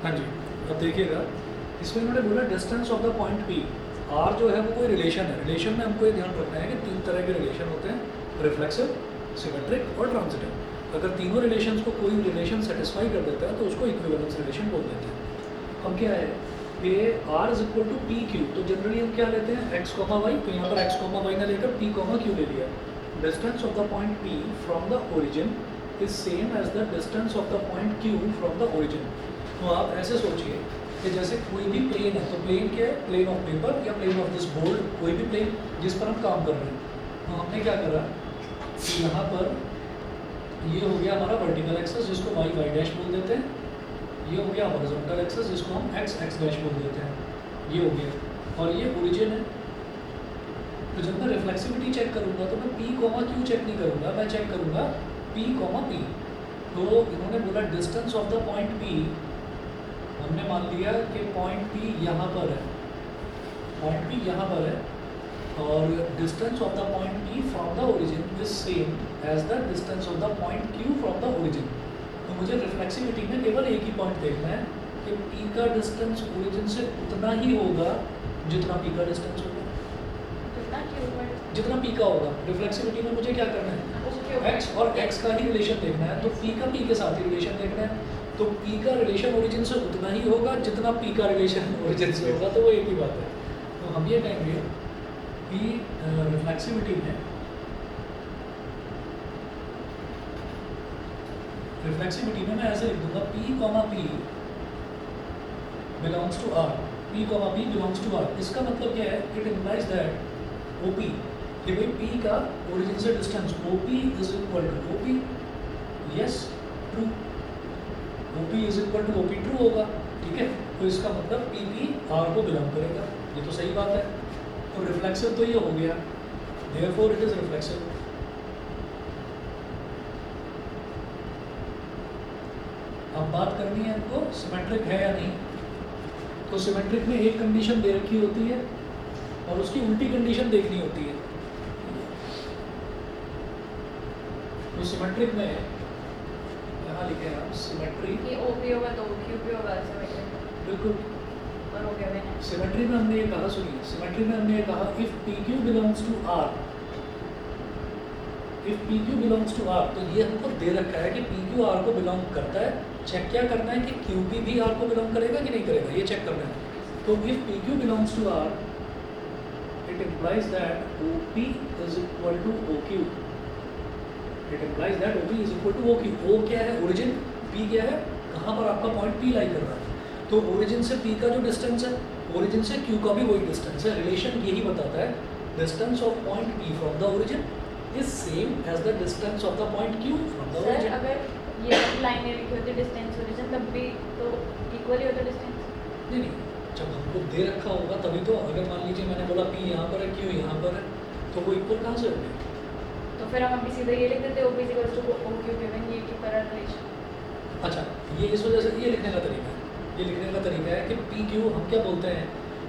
हाँ जी, अब देखिएगा इसमें इन्होंने बोला distance of the point p. R जो है वो कोई रिलेशन है। रिलेशन में हमको ये ध्यान रखना है कि तीन तरह के रिलेशन होते हैं, रिफ्लेक्सिव, सिमेट्रिक और ट्रांजिटिव। अगर तीनों रिलेशंस को कोई रिलेशन सेटिस्फाई कर देता है तो उसको इक्विवेलेंस रिलेशन बोल देते हैं। हम क्या है कि r is equal to p q, तो जनरली हम क्या लेते हैं एक्स कॉमा वाई, तो यहाँ पर एक्स कॉमा वाई ने लेकर पी कॉमा क्यू ले लिया। Distance of the point P from the origin is same as the distance of the point Q from the origin. तो आप ऐसे सोचिए कि जैसे कोई भी प्लेन है, तो प्लेन क्या है, प्लेन ऑफ पेपर या प्लेन ऑफ दिस बोर्ड, कोई भी प्लेन जिस पर हम काम कर रहे हैं। तो हमने क्या करा कि यहाँ पर ये हो गया हमारा वर्टिकल एक्सेस जिसको वाई वाई डैश बोल देते हैं, ये हो गया हॉरिजॉन्टल एक्सेस जिसको हम एक्स एक्स डैश बोल देते हैं, ये हो गया, और ये ओरिजिन है। तो जब मैं रिफ्लेक्सिविटी चेक करूँगा तो मैं पी कॉमा क्यू चेक नहीं करूँगा, मैं चेक करूँगा पी कॉमा पी। तो इन्होंने बोला distance of the point P, हमने मान लिया कि पॉइंट पी यहाँ पर है, पॉइंट पी यहाँ पर है, और distance of the point P from the origin is same as the distance of the point Q from the origin. तो मुझे रिफ्लेक्सिविटी में केवल एक ही पॉइंट देखना है कि पी का डिस्टेंस ओरिजिन से उतना ही होगा जितना पी का डिस्टेंस होगा, जितना पी का होगा। रिफ्लेक्सिविटी में मुझे क्या करना है, एक्स और एक्स का ही रिलेशन देखना है, तो पी का पी के साथ ही रिलेशन देखना है। तो पी का रिलेशन ओरिजिन से उतना ही होगा जितना पी का रिलेशन ओरिजिन से होगा, तो वो एक ही बात है। तो हम ये कहेंगे कि रिफ्लेक्सिविटी में मैं ऐसे लिख दूंगा p comma P belongs to r, p comma P belongs to r. इसका मतलब क्या है, इट इम्प्लाइज दैट ओपी, कि भाई पी का ओरिजिन से distance OP is equal to OP, yes true, OP is equal to OP true होगा, ठीक है। तो इसका मतलब पी पी आर को बिलोंग करेगा, ये तो सही बात है। तो रिफ्लेक्सिव तो ये हो गया, देयरफॉर इट इज रिफ्लेक्सिव। अब बात करनी है हमको सिमेट्रिक है या नहीं। तो सिमेट्रिक में एक कंडीशन दे रखी होती है और उसकी उल्टी कंडीशन देखनी होती है। तो सिमेट्रिक में यहाँ लिखे हैं हम सिमेट्री, ये ओपी होगा तो क्यूपी होगा, बिल्कुल। और हो गया मैंने सिमेट्री में हमने ये कहा, सुनिए, सिमेट्री में हमने ये कहा if P Q belongs to r, if P Q belongs to are, तो ये हमको दे रखा है कि पी क्यू आर को बिलोंग करता है। चेक क्या करना है कि क्यू पी भी आर को बिलोंग करेगा कि नहीं करेगा, ये चेक करना है। तो if P Q belongs to r, it implies that O P is equal to O q, it implies that O P is equal to O Q. O क्या है, ओरिजिन, पी क्या है, कहाँ पर आपका पॉइंट पी लाई कर रहा है। तो ओरिजिन से पी का जो डिस्टेंस है, ओरिजिन से क्यू का भी वही डिस्टेंस है। रिलेशन यही बताता है, distance of point P from the origin is same as the distance of the point Q from the sir origin. अगर ये लाइन लिखी होती डिस्टेंस ओरिजिन तब भी तो इक्वल ही होता डिस्टेंस। नहीं नहीं, जब हमको दे रखा होगा तभी तो। अगर मान लीजिए मैंने बोला पी यहाँ पर है, क्यू यहाँ पर है, तो वो इक्वल कहाँ से हो गए। तो फिर हम अभी सीधे ये लिख देते OP equals to O q given ये की तरह रिलेशन। अच्छा, ये इस वजह से ये लिखने का तरीका है, ये लिखने का तरीका है कि पी क्यू हम क्या बोलते हैं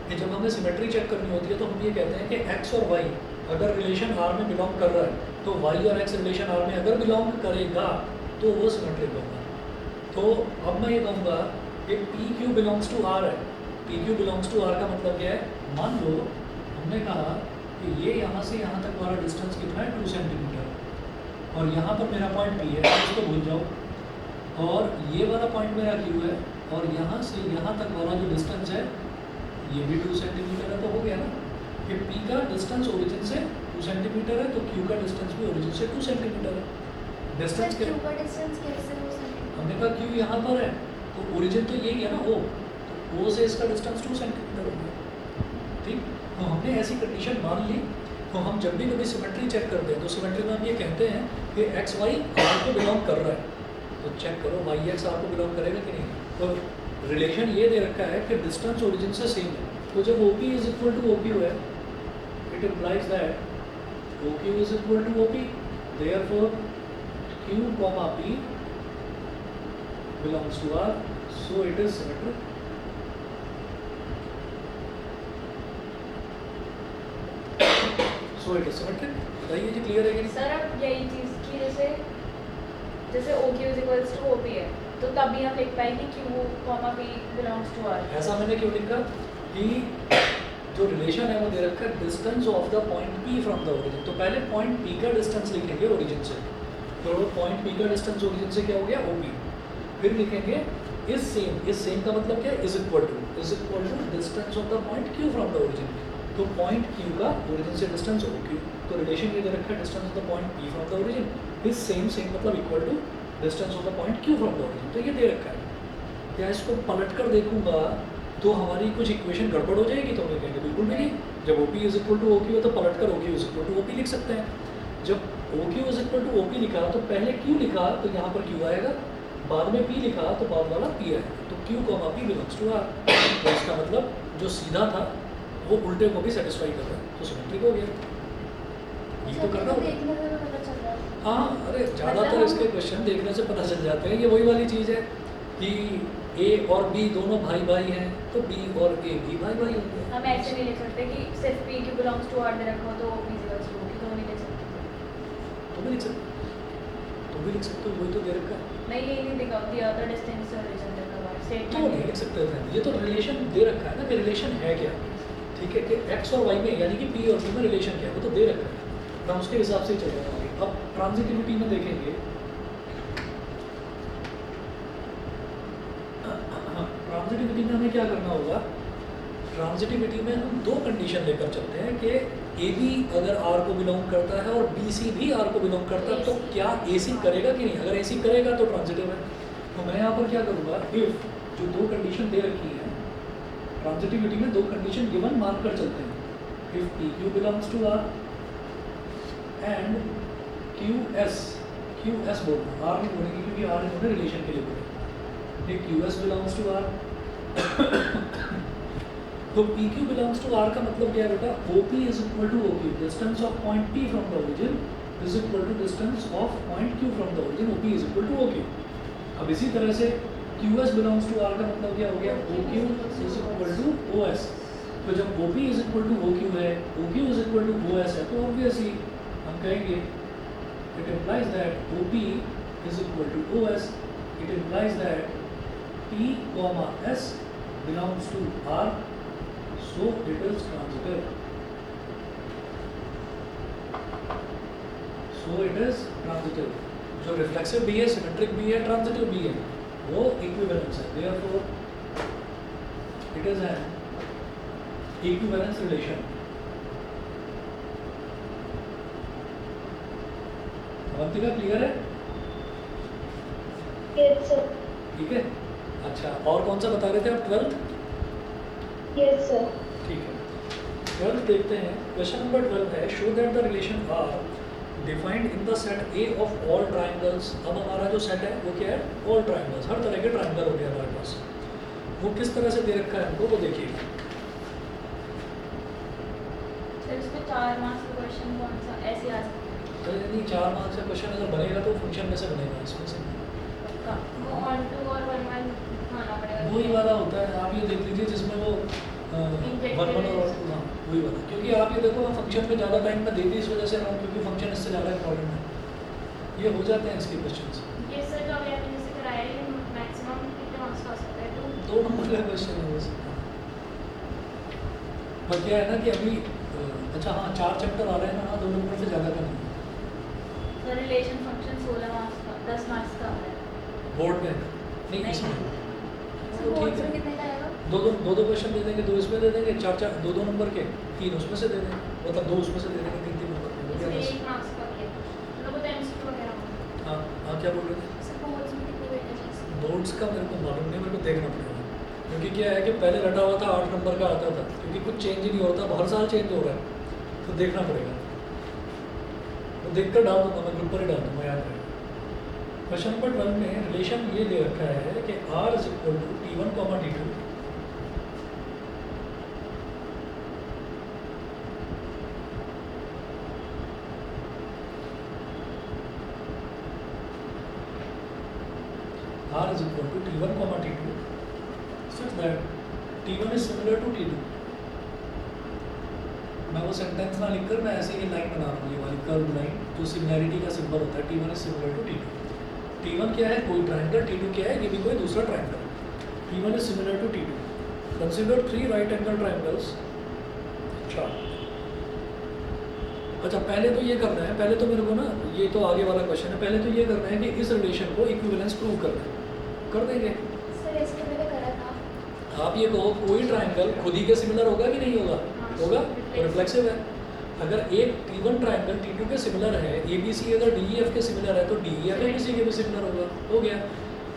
कि जब हमें सिमेट्री चेक करनी होती है तो हम ये कहते हैं कि एक्स और वाई अगर रिलेशन आर में बिलोंग कर रहा है, तो वाई और एक्स रिलेशन आर में अगर बिलोंग करेगा तो वो सिमेट्रिक होगा। तो अब मैं ये कहूँगा कि P Q belongs to R है। P Q belongs to R का मतलब क्या है, मान लो हमने कहा कि ये यहाँ से यहाँ तक वाला डिस्टेंस कितना है, 2 सेंटीमीटर, और यहाँ पर मेरा पॉइंट पी है, इसको भूल जाओ, और ये वाला पॉइंट मेरा क्यू है, और यहाँ से यहाँ तक वाला जो डिस्टेंस है ये भी 2 सेंटीमीटर है। तो हो गया ना कि पी का डिस्टेंस ओरिजिन से 2 सेंटीमीटर है, तो क्यू का डिस्टेंस भी ओरिजिन से 2 सेंटीमीटर है। डिस्टेंस क्यू का डिस्टेंस कैसे हो सकता हमने कहा क्यू यहाँ पर है, तो ओरिजिन तो यही है ना ओ, तो ओ से इसका डिस्टेंस 2 सेंटीमीटर हो गया, ठीक। तो हमने ऐसी कंडीशन मान ली। तो हम जब भी कभी सिमेट्री चेक करते हैं तो सिमेट्री में हम ये कहते हैं कि एक्स वाई आर को बिलोंग कर रहा है, तो चेक करो वाई एक्स आर को बिलोंग करेगा कि नहीं। तो रिलेशन ये दे रखा है कि डिस्टेंस ओरिजिन से सेम है, तो जब O P is equal to O Q है, it implies that O Q is equal to O P, therefore Q comma P belongs to R, so it is symmetric. So it is symmetric. बताइए जी, clear है कि नहीं? Sir अब यही चीज़ की जैसे जैसे o Q is equals to O p है, तो तभी हम लिख पाएंगे कि वो comma P belongs to r. ऐसा मैंने क्यों लिखा कि जो रिलेशन है वो दे रखा है distance of the point P from the origin. तो पहले पॉइंट पी का डिस्टेंस लिखेंगे ओरिजिन से, तो पॉइंट पी का डिस्टेंस ओरिजिन से क्या हो गया ओपी। फिर लिखेंगे इज सेम का मतलब क्या है is equal to distance of the point Q from the origin. तो पॉइंट क्यू का ओरिजिन से डिस्टेंस ओ क्यू, तो रिलेशन ये दे रखा है distance of the point P from the origin is same मतलब equal to distance of the point Q from the origin. तो ये दे रखा है। क्या इसको पलट कर देखूंगा तो हमारी कुछ इक्वेशन गड़बड़ हो जाएगी? तो हम ये कहेंगे बिल्कुल भी नहीं। जब O P is equal to O Q है तो पलट कर O Q is equal to O P लिख सकते हैं। जब O Q is equal to O P लिखा तो पहले क्यू लिखा तो यहाँ पर क्यू आएगा, बाद में पी लिखा तो बाद वाला पी आएगा। तो Q comma P belongs to are. तो इसका मतलब जो सीधा था वो उल्टे को भी सेटिस्फाई कर रहा है, तो सिमेट्रिक हो गया। ये तो करना होगा। देखने से पता चल रहा है। हाँ, अरे ज़्यादातर इसके क्वेश्चन देखने से पता चल जाते हैं। ये वही वाली चीज़ है कि ए और बी दोनों भाई भाई हैं, तो बी और ए भी भाई भाई होंगे। हम ऐसे नहीं लिख सकते कि सिर्फ P Q belongs to R दे रखा हो तो ओ पी इज टू की, तो नहीं लिख सकते। तो भी लिख सकते हो, वही तो दे रखा है। नहीं, ये नहीं दिखा द अदर डिस्टेंस ओरिजिन दे रखा है तो नहीं लिख सकते हैं, ये तो रिलेशन दे रखा है ना कि रिलेशन है क्या, ठीक है, कि एक्स और वाई में यानी कि पी और पी में रिलेशन क्या है वो तो दे रखा है। मैं उसके हिसाब से ही चल रहा हूँ। अब ट्रांजिटिविटी में देखेंगे, ट्रांजिटिविटी में हमें क्या करना होगा? ट्रांजिटिविटी में हम दो कंडीशन लेकर चलते हैं कि ए बी अगर आर को बिलोंग करता है और बी सी भी आर को बिलोंग करता है, तो क्या ए सी करेगा कि नहीं? अगर ए सी करेगा तो ट्रांजिटिव है। तो मैं यहाँ पर क्या करूँगा, इफ जो दो कंडीशन दे रखी है ट्रांजिटिविटी में, दो कंडीशन गिवन मान कर चलते हैं। If P Q belongs to R and Q S बोलना, आर नहीं बोलेंगे क्योंकि आर इन्होंने रिलेशन के लिए बोले। Q S belongs to are तो P Q belongs to R का मतलब क्या है बेटा? O P is equal to O Q, distance of point P from the origin is equal to distance of point Q from the origin, O P is equal to O Q. अब इसी तरह से Q S belongs to R का मतलब क्या हो गया? O Q is equal to O S. तो जब O P is equal to O Q है, O Q is equal to O S है, तो ऑब्वियसली हम कहेंगे it implies that O P is equal to O S. It implies that P, S belongs to R, so it is transitive. So it is transitive. जो reflexive भी है, symmetric भी है, transitive भी है, वो equivalence है. Therefore, it is an equivalence relation. Avantika clear है? Yes sir. ठीक है। अच्छा, और कौन सा बता रहे थे आप? 12th? Yes sir. ठीक है, 12th देखते हैं। क्वेश्चन नंबर 12 है, show that the relation R defined in the set A of all triangles. अब हमारा जो सेट है वो क्या है? ऑल ट्राइंगल्स, हर तरह के ट्राइंगल हो गया हमारे पास। वो किस तरह से दे रखा है हमको, वो देखिए। सर इसमें 4 मार्क्स का क्वेश्चन कौन सा ऐसे आ सकता है? तो यदि 4 मार्क्स का क्वेश्चन अगर बनेगा तो फंक्शन में से बनेगा, इसमें से पक्का वो 1 2 और 1 1 खाना पड़ेगा। वही वाला होता है। आप ये देख लीजिए जिसमें वो Injected वन और हाँ वही वाला, क्योंकि आप ये देखो मैं फंक्शन में ज़्यादा टाइम में देती इस वजह से रहा हूँ क्योंकि फंक्शन इससे ज़्यादा इंपॉर्टेंट है। ये हो जाते हैं इसके क्वेश्चंस। ये सर जो अभी आपने जैसे कराया है मैक्सिमम कितने मार्क्स का हो सकता है? 2 2 नंबर का क्वेश्चन है वैसे। पर क्या है ना कि अभी अच्छा हाँ 4 चैप्टर आ रहे हैं ना, 2 नंबर से ज़्यादा का नहीं। सर रिलेशन फंक्शन 16 मार्क्स का 10 मार्क्स का आ रहा है बोर्ड में नहीं, इसमें सर तो बोर्ड ठीक में है। कितने का आएगा? दो क्वेश्चन दे देंगे, 2 इसमें दे देंगे, 4 2 नंबर के, 3 उसमें से दे देंगे, मतलब 2 उसमें से दे देंगे, 3 नंबर के। इसमें बस। 1 मार्क्स का किया मतलब वो तो एमसीक्यू वगैरह होगा। हाँ हाँ, क्या बोल रहे थे? सर बोर्ड्स में कितने वेटेज है? बोर्ड्स का मेरे को मालूम नहीं, मेरे को देखना पड़ेगा, क्योंकि क्या है कि पहले रटा हुआ था 8 नंबर का आता था, क्योंकि कुछ चेंज ही नहीं होता, हर साल चेंज हो रहा है, तो देखना पड़ेगा। तो देख कर डाल दूंगा मैं, ग्रुप पर ही डाल दूंगा, याद रहेगा। क्वेश्चन नंबर 12 में रिलेशन ये दे रखा है कि R is equal to T1, T2 R is equal to T1, T2 such that T1 is similar to T2। मैं वो सेंटेंस ना लिखकर मैं ऐसे ही लाइन बना रहा हूँ, ये वाली कर्व लाइन जो सिमिलैरिटी का सिंबल होता है, T1 is similar to T2। T1 क्या है, कोई ट्राइंगल, T2 क्या है, ये भी कोई दूसरा triangle. T1 is similar to T2. Consider 3 right angle triangles. अच्छा पहले तो ये करना है, पहले तो मेरे को ना, ये तो आगे वाला क्वेश्चन है, पहले तो ये करना है कि इस रिलेशन को इक्विवेलेंस प्रूव करना है. कर देंगे. सर इसके मैंने करा था. आप ये कहो कोई ट्राइंगल खुद ही के सिमिलर होगा कि नहीं होगा? हाँ, होगा, reflexive. रिफ्लेक्सिव है. अगर एक T1 ट्राइंगल T2 के सिमिलर है, ABC अगर DEF के सिमिलर है, तो DEF ABC के भी सिमिलर होगा. हो गया.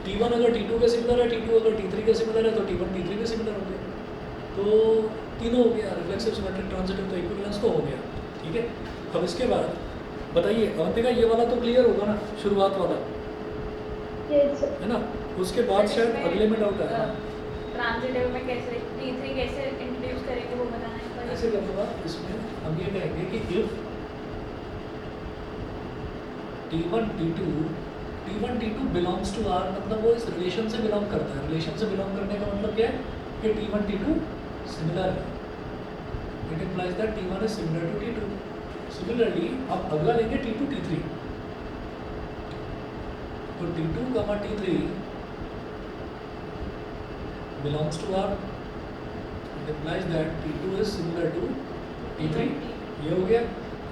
T1 अगर T2 के सिमिलर है, T2 अगर T3 के सिमिलर है, तो T1 T3 के सिमिलर हो गया. तो तीनों हो गया, रिफ्लेक्सिव, सिमेट्रिक, ट्रांजिटिव, तो इक्विवेलेंस तो हो गया. ठीक है. अब इसके बाद बताइए, अवंतिका ये वाला तो क्लियर होगा ना, शुरुआत वाला, यस सर. है ना? उसके बाद शायद अगले में डाउट है. ट्रांजिटिव में कैसे T3 कैसे इंट्रोड्यूस करेंगे वो बताना है. पर ऐसे कर दूंगा, इसमें हम ये कहेंगे कि if T1 T2 belongs to R, मतलब वो इस रिलेशन से बिलोंग करता है. रिलेशन से बिलोंग करने का मतलब क्या है कि T1 T2 सिमिलर है. It implies that T1 is similar to T2. Similarly अब अगला लेंगे T2 T3. तो T2 T3 belongs to R. It implies that T2 is similar to T3. ये हो गया.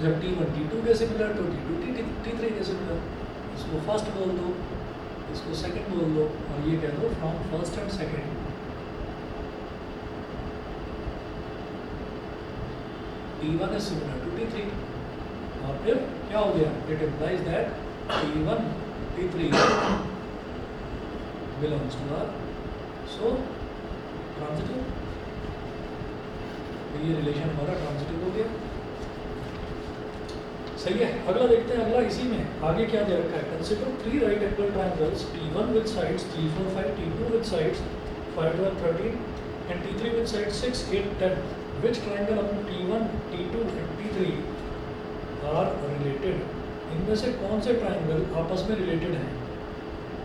जब T1 T2 के सिमिलर, तो T2 T3 के सिमिलर. इसको फर्स्ट बोल दो, इसको सेकंड बोल दो, और ये कह दो from first and second T1 is similar to T3. और फिर क्या हो गया? It implies that T1 T3 belongs to R. So transitive. तो ये रिलेशन हमारा ट्रांजिटिव हो गया. सही है. अगला देखते हैं, अगला इसी में आगे क्या दे रखा है. Consider 3 right angle triangles, T1 with sides 3, 4, 5, T2 with sides 5, 12, 13 and T3 with sides 6, 8, 10. Which triangle among T1, T2 and T3 are related? इनमें से कौन से ट्रायंगल आपस में रिलेटेड हैं?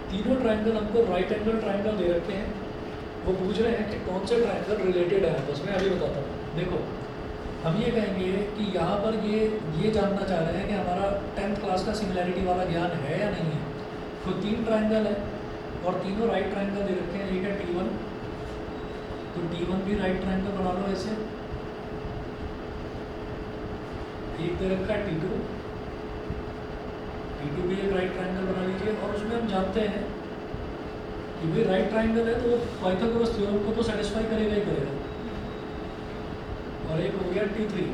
तीनों ट्रायंगल हमको राइट एंगल ट्रायंगल दे रखे हैं. वो पूछ रहे हैं कि कौन से ट्रायंगल रिलेटेड है आपस में. अभी बताता हूँ. देखो, हम ये कहेंगे कि यहाँ पर ये जानना चाह रहे हैं कि हमारा 10th क्लास का सिमिलैरिटी वाला ज्ञान है या नहीं है. तो 3 ट्रायंगल है और तीनों राइट ट्रायंगल दे रखे हैं. एक है T1, तो T1 भी राइट ट्रायंगल बना लो ऐसे. एक दे रखा है T2 भी एक राइट ट्रायंगल बना लीजिए. और उसमें हम जानते हैं कि भाई राइट ट्रायंगल है तो पाइथागोरस थ्योरम को तो सेटिस्फाई करेगा ही करेगा. और एक हो गया T3.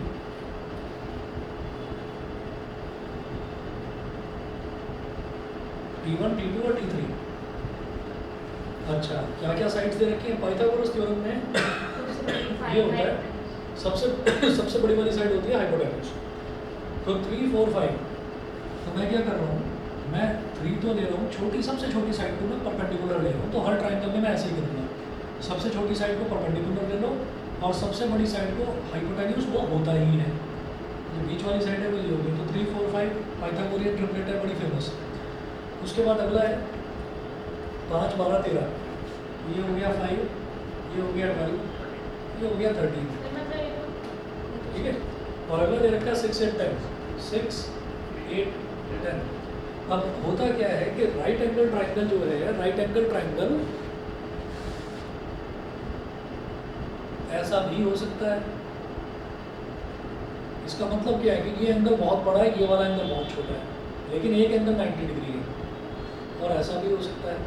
T1 T2 और T3. अच्छा, क्या क्या साइड्स दे रखी हैं पाइथागोरस थ्योरम में? ये होता है सबसे बड़ी वाली साइड होती है हाइपोटेन्यूज. तो 3, 4, 5. तो मैं क्या कर रहा हूँ, मैं 3 तो ले रहा हूँ, सबसे छोटी साइड को मैं परपेंडिकुलर ले रहा हूँ. तो हर ट्रायंगल में मैं ऐसे ही करूँगा. सबसे छोटी साइड को परपेंडिकुलर ले लो और सबसे बड़ी साइड को हाइपोटेन्यूज वो होता ही है. जो बीच वाली साइड है वो ये होगी. तो 3, 4, 5 पाइथागोरियन ट्रिपलेट है, बड़ी फेमस. उसके बाद अगला है 5, 12, 13. ये हो गया 5, ये हो गया 12, ये हो गया 13. ठीक है. और अगला दे रखा है 6, 8, 10. 6, 8, 10. अब होता क्या है कि राइट एंगल ट्रायंगल जो है, राइट एंगल ट्रायंगल ऐसा भी हो सकता है. इसका मतलब क्या है कि ये एंगल बहुत बड़ा है, ये वाला एंगल बहुत छोटा है, लेकिन एक एंगल 90 डिग्री है. और ऐसा भी हो सकता है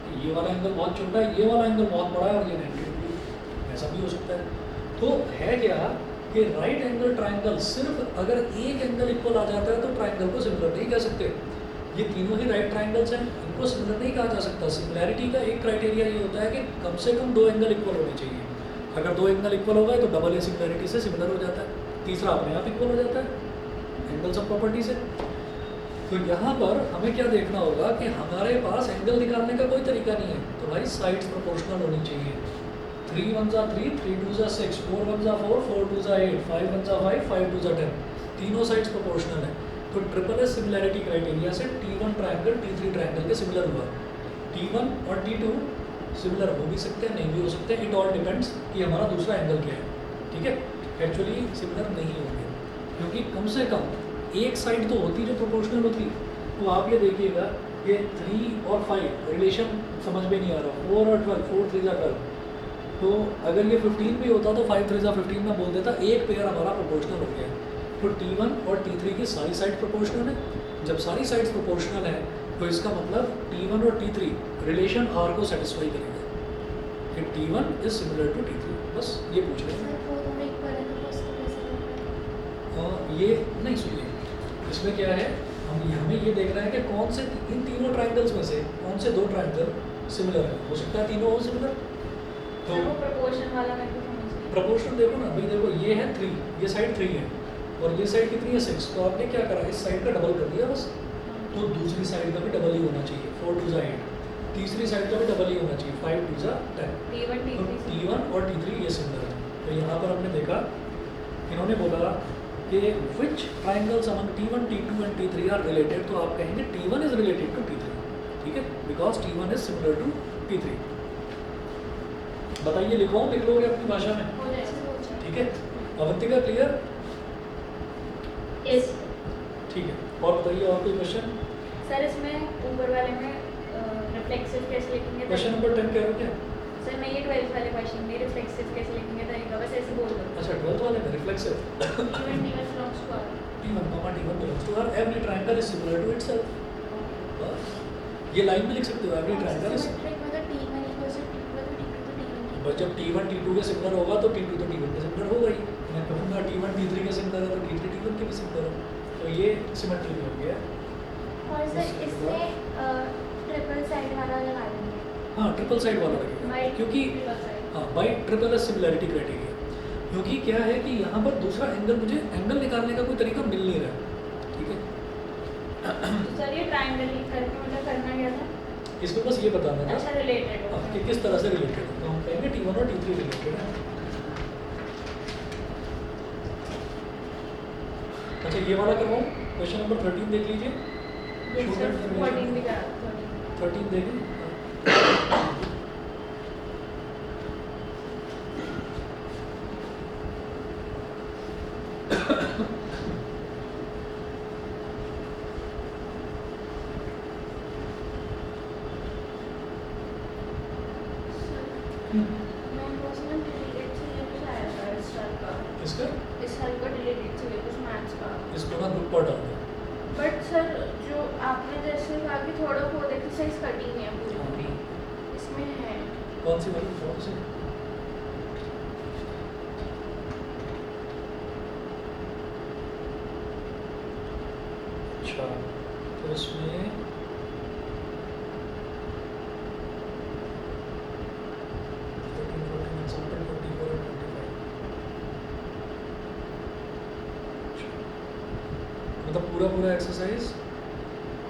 कि ये वाला एंगल बहुत छोटा है, ये वाला एंगल बहुत बड़ा है और ये 90 डिग्री. ऐसा भी हो सकता है. तो है क्या कि राइट एंगल ट्रायंगल सिर्फ अगर एक एंगल इक्वल आ जाता है तो ट्रायंगल को सिमिलर नहीं कह सकते. ये तीनों ही राइट ट्रायंगल्स हैं, इनको सिमिलर नहीं कहा जा सकता. सिमिलैरिटी का एक क्राइटेरिया ये होता है कि कम से कम 2 एंगल इक्वल होने चाहिए. अगर 2 एंगल इक्वल हो गए तो डबल ए सिमिलैरिटी से सिमिलर हो जाता है. तीसरा अपने आप इक्वल हो जाता है एंगल्स ऑफ प्रॉपर्टी से. तो यहाँ पर हमें क्या देखना होगा कि हमारे पास एंगल निकालने का कोई तरीका नहीं है. तो भाई साइड्स प्रोपोर्शनल होनी चाहिए. 3 1 3, 3 2 6, 4 1 4, 4 2 8, 5 1 5, 5 2 10. तीनों साइड्स प्रोपोर्शनल है. तो ट्रिपल एस सिमिलैरिटी क्राइटेरिया से T1 ट्रायंगल T3 ट्रायंगल के सिमिलर हुआ. T1 और T2 सिमिलर हो भी सकते हैं, नहीं भी हो सकते. इट ऑल डिपेंड्स कि हमारा दूसरा एंगल क्या है. ठीक है. एक्चुअली सिमिलर नहीं होंगे क्योंकि कम से कम एक साइड तो होती जो प्रोपोर्शनल होती. तो आप ये देखिएगा ये 3 और 5 रिलेशन समझ में नहीं आ रहा, 4 और 12, 4 3 12। तो अगर ये 15 भी होता तो 5 3 15 में बोल देता, एक पेयर हमारा प्रोपोर्शनल हो गया। तो T1 और T3 की सारी साइड प्रोपोर्शनल है। जब सारी साइड्स प्रोपोर्शनल है तो इसका मतलब T1 और T3 रिलेशन R को सेटिस्फाई करेगा कि T1 is similar to T3। बस ये पूछ रहे हैं। सर 4 और 1 पर है तो उसको कैसे करना है? ये नहीं, सुनिए, इसमें क्या है, हमें ये देखना है कि कौन से इन तीनों ट्राइंगल्स में से कौन से 2 ट्राइंगल सिमिलर है। हो सकता है तीनों हो सिमिलर। तो सर वो प्रोपोर्शन वाला मेरे को समझ नहीं। प्रोपोर्शन देखो ना भाई, देखो ये है 3, ये साइड 3 है और ये साइड कितनी है 6। तो आपने क्या करा, इस साइड का डबल कर दिया बस। तो दूसरी साइड का भी डबल ही होना चाहिए, 4 2 8। तीसरी साइड का भी डबल ही होना चाहिए, 5 2 10। T1 तो T3 T1 और T3 ये सिमिलर है। तो यहाँ पर हमने देखा, इन्होंने बोला कि which triangles among T1 T2 and T3 are related. तो आप कहेंगे T1 is related to T3, ठीक है, because T1 is similar to T3। बताइए, लिखवाऊँ, लिख लोगे अपनी भाषा में, हो जाएगा। ठीक है। अवंतिका क्लियर? यस ठीक है, और बताइए और कोई क्वेश्चन? सर इसमें ऊपर वाले में रिफ्लेक्सिव कैसे लिखेंगे? क्वेश्चन नंबर 10 कह रहे हो क्या? सर मैं ये 12th वाले क्वेश्चन में रिफ्लेक्सिव कैसे लिखेंगे तरीका बस ऐसे बोल दो। अच्छा, 12th वाले में reflexive. T1 belongs to R। T1 belongs to R, every triangle is similar to itself। बस ये लाइन में लिख सकते हो, every triangle is। सिमेट्रिक मतलब T1 इक्वल्स टू T2 तो T2 तो T1 की। बस जब T1 T2 के सिमिलर होगा तो T2 तो T1 के सिमिलर होगा ही। मैं कहूँगा T1 T3 के सिमिलर है तो T3 T1 के भी सिमिलर है। तो ये सिमेट्रिक हो गया। और सर इसमें ट्रिपल साइड वाला लगा देंगे। हाँ, ट्रिपल साइड वाला लगेगा, क्योंकि हाँ बाई ट्रिपल है सिमिलैरिटी क्राइटेरिया। क्योंकि क्या है कि यहाँ पर दूसरा एंगल, मुझे एंगल निकालने का कोई तरीका मिल नहीं रहा, ठीक है। तो सर ये ट्रायंगल करके मतलब करना क्या था? इसमें बस ये बताना था अच्छा रिलेटेड हाँ, कि किस तरह से रिलेटेड है। तो हम कहेंगे T1 और T3 रिलेटेड है। अच्छा, ये वाला करवाऊँ, क्वेश्चन नंबर 13 देख लीजिए। सर 14 भी करा 13 देखें। मैं उसमें डिलीटेड से कुछ आया था इस साल का। इसका इस साल का डिलीटेड से कुछ मैथ्स का। इसको ना ग्रुप पर डाल दो। बट सर जो आपने जैसे कहा कि थोड़ा बहुत एक्सरसाइज कटिंग है पूरी पूरी, इसमें है। कौन सी वाली, कौन सी? अच्छा, तो इसमें मतलब पूरा एक्सरसाइज,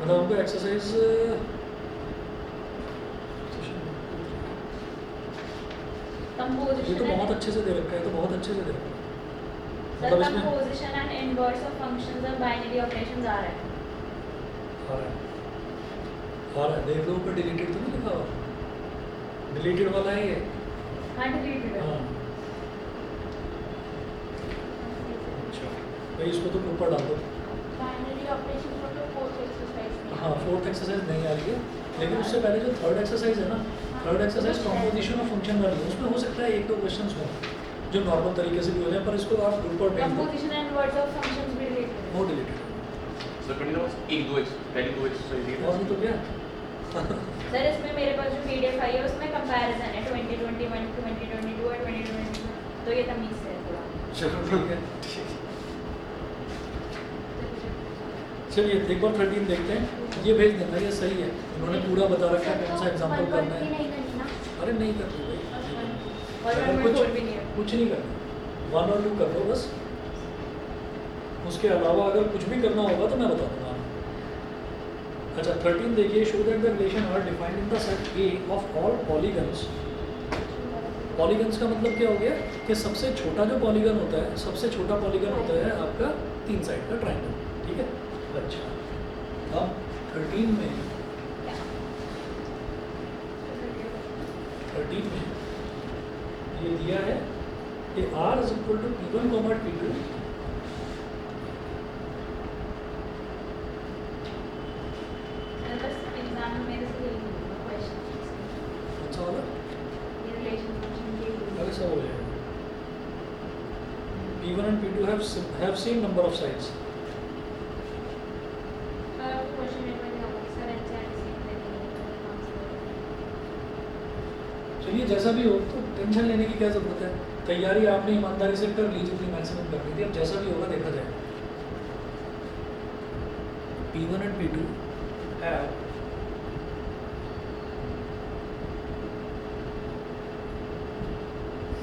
मतलब हमको एक्सरसाइज ये तो बहुत अच्छे से दे रखा है, तो बहुत अच्छे से दे रखा है। सर मतलब इसमें composition and inverse of functions और बाइनरी ऑपरेशंस आ रहा है। आ रहा है, देख लो ऊपर डिलीटेड तो नहीं लिखा हुआ, डिलीटेड वाला है ये। हाँ डिलीटेड है। हाँ, अच्छा भाई इसको तो ऊपर डाल दो। बाइनरी ऑपरेशन का तो फोर्थ एक्सरसाइज में। हाँ, फोर्थ एक्सरसाइज नहीं आ रही है, लेकिन उससे पहले जो थर्ड एक्सरसाइज है ना, third exercise composition of function वाली है, उसमें हो सकता है 1-2 क्वेश्चंस हो जो नॉर्मल तरीके से भी हो जाए, पर इसको आप ग्रुप पर भेज दो। Composition and inverse of functions भी रिलेटेड है। वो डिलीटेड सर कंटिन्यू एक दो पहली दो एक्सरसाइज और नहीं तो क्या। सर इसमें मेरे पास जो पीडीएफ आई है उसमें कंपैरिजन है 2021 2022 और 2022, तो ये तमीज से है थोड़ा। चलो ठीक है, चलिए एक बार 13 देखते हैं, ये भेज देना, ये सही है, उन्होंने पूरा बता रखा है कौन सा एग्जाम्पल करना है। नहीं करनी ना। अरे नहीं करते भाई, और अगर मैं छोड़ भी नहीं है। कुछ नहीं करना, 1 और 2 कर दो बस, उसके अलावा अगर कुछ भी करना होगा तो मैं बता दूंगा। अच्छा 13 देखिए, show that the relation R defined in the set A of all polygons. Polygons का मतलब क्या हो गया कि सबसे छोटा जो पॉलीगन होता है, सबसे छोटा पॉलीगन होता है आपका 3 साइड का ट्राइंगल, ठीक है। अच्छा अब 13 में ये दिया है कि R is equal to P1, T2 P1 and P2 have same number of sides. Question में मैंने कहा सर एचआरडी चलिए जैसा भी हो, तो टेंशन लेने की क्या ज़रूरत है। तैयारी आपने ईमानदारी से कर ली जितनी मैक्सिमम कर ली थी, अब जैसा भी होगा देखा जाएगा। P1 and P2 have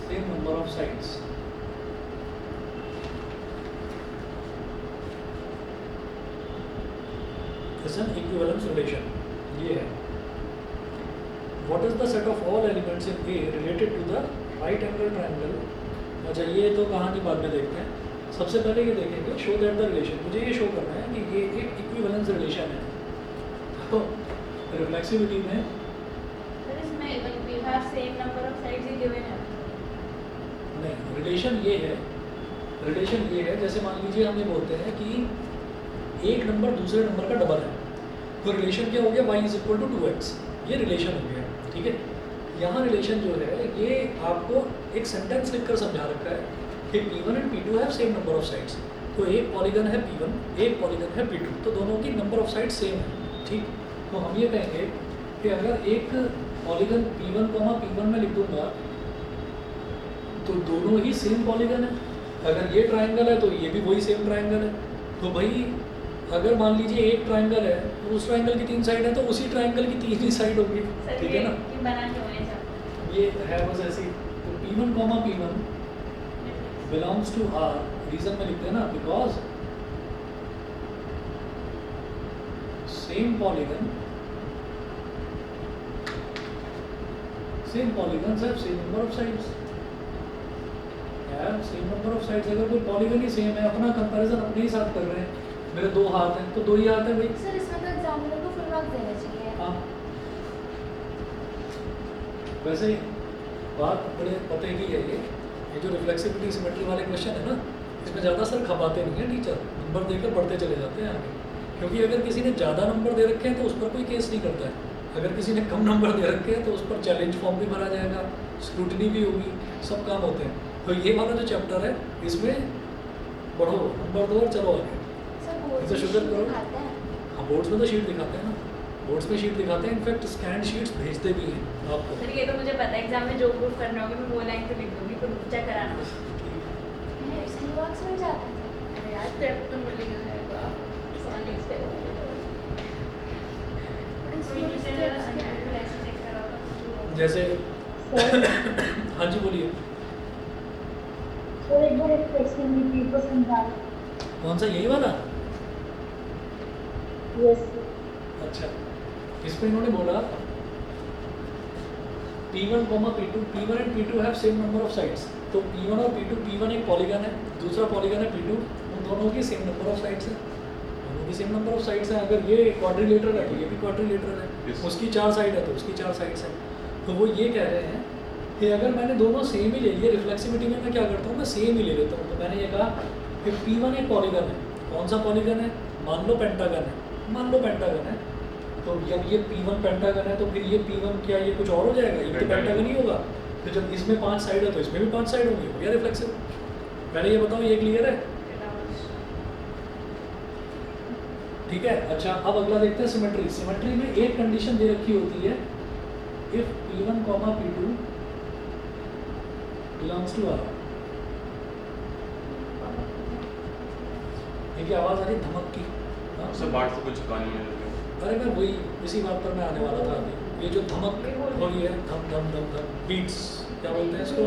same number of sides. Is an equivalence relation. ये है। What is the set of all elements in A related to the right angle triangle? अच्छा ये तो कहानी बाद में देखते हैं। सबसे पहले ये देखेंगे शो दैट द रिलेशन। मुझे ये शो करना है कि ये एक इक्विवेलेंस रिलेशन है। तो रिफ्लेक्सिविटी में सर इसमें when we have same number of sides he given है नहीं, रिलेशन ये है जैसे मान लीजिए हम ये बोलते हैं कि एक नंबर दूसरे नंबर का डबल है, तो रिलेशन क्या हो गया y is equal to 2x, ये रिलेशन हो गया। ठीक है, यहाँ रिलेशन जो है ये आपको एक सेंटेंस लिखकर समझा रखा है कि P1 and P2 have same number of sides. तो एक पॉलीगन है P1, एक पॉलीगन है P2, तो दोनों की नंबर ऑफ साइड सेम है। ठीक, तो हम ये कहेंगे कि अगर एक पॉलीगन P1, P1 में लिख दूंगा तो दोनों ही सेम पॉलीगन है। अगर ये ट्रायंगल है तो ये भी वही सेम ट्रायंगल है। तो भाई अगर मान लीजिए एक ट्रायंगल है तो उस ट्रायंगल की 3 साइड है, तो उसी ट्रायंगल की 3 ही साइड होगी। सर ठीक ये है ना, बना क्यों है सर? ये है बस ऐसी। तो P1, P1 belongs to R, reason में लिखते हैं ना, because same polygon have same number of sides. यार सेम नंबर ऑफ साइड्स, अगर कोई पॉलीगन ही सेम है, अपना कंपैरिजन अपने ही साथ कर रहे हैं। मेरे 2 हाथ हैं तो 2 ही हाथ हैं भाई। सर इसमें तो एग्जामिनर को फुल मार्क्स देना चाहिए हाँ, वैसे ही बात बड़े पते की है ये जो रिफ्लेक्सिविटी सिमेट्री वाले क्वेश्चन है ना, इसमें ज़्यादा सर खपाते नहीं है टीचर, नंबर देकर बढ़ते चले जाते हैं आगे। क्योंकि अगर किसी ने ज़्यादा नंबर दे रखे हैं तो उस पर कोई केस नहीं करता है, अगर किसी ने कम नंबर दे रखे हैं तो उस पर चैलेंज फॉर्म भी भरा जाएगा, स्क्रूटनी भी होगी, सब काम होते हैं। तो ये वाला जो चैप्टर है इसमें बढ़ो, नंबर दो और चलो आगे। सर बोर्ड इसे में शुगर शीट करो। दिखाते हैं हाँ, बोर्ड्स में तो शीट दिखाते हैं ना, बोर्ड्स में शीट दिखाते हैं, इनफैक्ट स्कैन शीट्स भेजते भी हैं आपको। सर ये तो मुझे पता है, एग्जाम में जो प्रूफ करना होगा मैं वो लाइन तो लिख दूंगी, पर चेक कराना। इसके मार्क्स मिल जाते हैं अरे यार स्टेप तो मिलेगा है आसानी से। जैसे हाँ जी बोलिए। तो एक बार एक क्वेश्चन रिपीट को समझा। कौन सा, यही वाला? यस अच्छा, इसमें इन्होंने बोला P1, P1 and P2 have same number of sides. तो P1 और P2, P1 एक पॉलीगन है, दूसरा पॉलीगन है P2, उन दोनों की सेम नंबर ऑफ साइड्स है, दोनों की सेम नंबर ऑफ साइड्स हैं। अगर ये क्वाड्रिलेटरल है तो ये भी क्वाड्रिलेटरल है, Yes. उसकी 4 साइड है तो उसकी 4 साइड्स हैं। तो वो ये कह रहे हैं कि अगर मैंने दोनों सेम ही ले लिए, रिफ्लेक्सिविटी में मैं क्या करता हूँ, मैं सेम ही ले लेता हूँ। तो मैंने ये कहा कि P1 एक पॉलीगन है, कौन सा पॉलीगन है, मान लो पेंटागन है, तो जब ये P1 पेंटागन है तो फिर ये P1 क्या ये कुछ और हो जाएगा, ये तो पेंटागन ही होगा। तो जब इसमें 5 साइड है तो इसमें भी 5 साइड होंगी, हो गया रिफ्लेक्सिव। पहले ये बताओ ये क्लियर है? ठीक है। अच्छा, अब अगला देखते हैं सिमेट्री। सिमेट्री में एक कंडीशन दे रखी होती है, if P1, P2 belongs to R। देखिए आवाज़ आ रही धमक की। हाँ? सब बात से कुछ कहानी है। अरे मैं वही इसी बात पर मैं आने वाला था अभी। ये जो धमक हो रही है, धम धम धम धम बीट्स, क्या बोलते हैं इसको?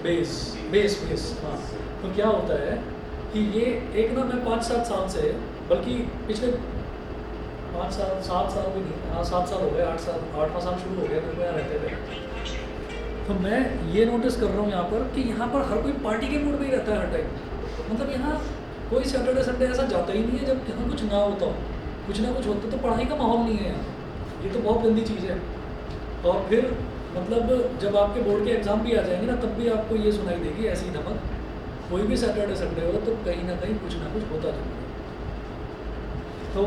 Base base base. हाँ, तो क्या होता है कि ये एक ना, मैं 5-7 साल से, बल्कि पिछले 5 साल 7 साल भी नहीं, हाँ 7 साल हो गए, 8वां साल शुरू हो गया मेरे को यहाँ रहते हुए। तो मैं ये नोटिस कर रहा हूँ यहाँ पर कि यहाँ पर हर कोई पार्टी के मूड में ही रहता है हर टाइम। मतलब यहाँ कोई सैटरडे संडे ऐसा जाता ही नहीं है जब यहाँ कुछ ना होता हो, कुछ ना कुछ होता तो पढ़ाई का माहौल नहीं है यहाँ। ये तो बहुत गंदी चीज़ है। और फिर मतलब जब आपके बोर्ड के एग्ज़ाम भी आ जाएंगे ना, तब भी आपको ये सुनाई देगी ऐसी धमक। कोई भी सैटरडे संडे हो तो कहीं ना कुछ होता जरूर है। तो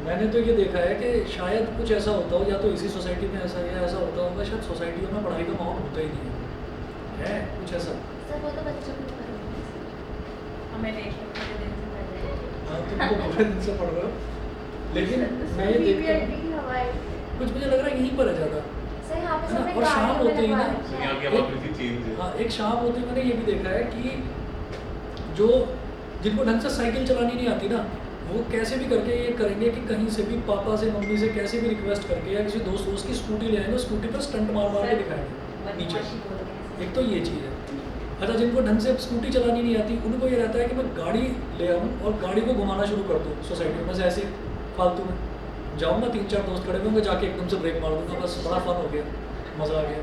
मैंने तो ये देखा है कि शायद कुछ ऐसा होता हो, या तो इसी सोसाइटी में ऐसा या ऐसा होता होगा, शायद सोसाइटियों में पढ़ाई का माहौल होता ही नहीं है कुछ ऐसा। सर वो तो बच्चों को हमें देख लो पूरे दिन से पढ़ रहे हैं। हाँ तुम तो पूरे दिन से पढ़ रहे हो लेकिन मैं ये देखता BBLT हूँ की हवाएं कुछ मुझे लग रहा है यहीं पर है ज़्यादा सर यहाँ पे है ना? सबने और शाम गाड़ियों में होते ही लगा ना, रखा यहाँ है। की हवा बिल्कुल चेंज है। हाँ एक शाम होते ही मैंने ये भी देखा है कि जो जिनको ढंग से साइकिल चलानी नहीं आती ना वो कैसे भी करके ये करेंगे कि कहीं से भी पापा से मम्मी से कैसे भी रिक्वेस्ट करके या किसी दोस्त की स्कूटी ले आएंगे स्कूटी पर स्टंट मार मार के दिखाएंगे नीचे बदमाशी बोल रहे हैं। एक तो ये चीज़ है अच्छा जिनको ढंग से स्कूटी चलानी नहीं आती उनको ये रहता है कि मैं गाड़ी ले आऊँ और गाड़ी को घुमाना शुरू कर दूँ सोसाइटी में बस ऐसे फालतू में जाऊँगा 3-4 दोस्त खड़े होंगे जाके एकदम से ब्रेक मार दूंगा बस बड़ा फन हो गया मज़ा आ गया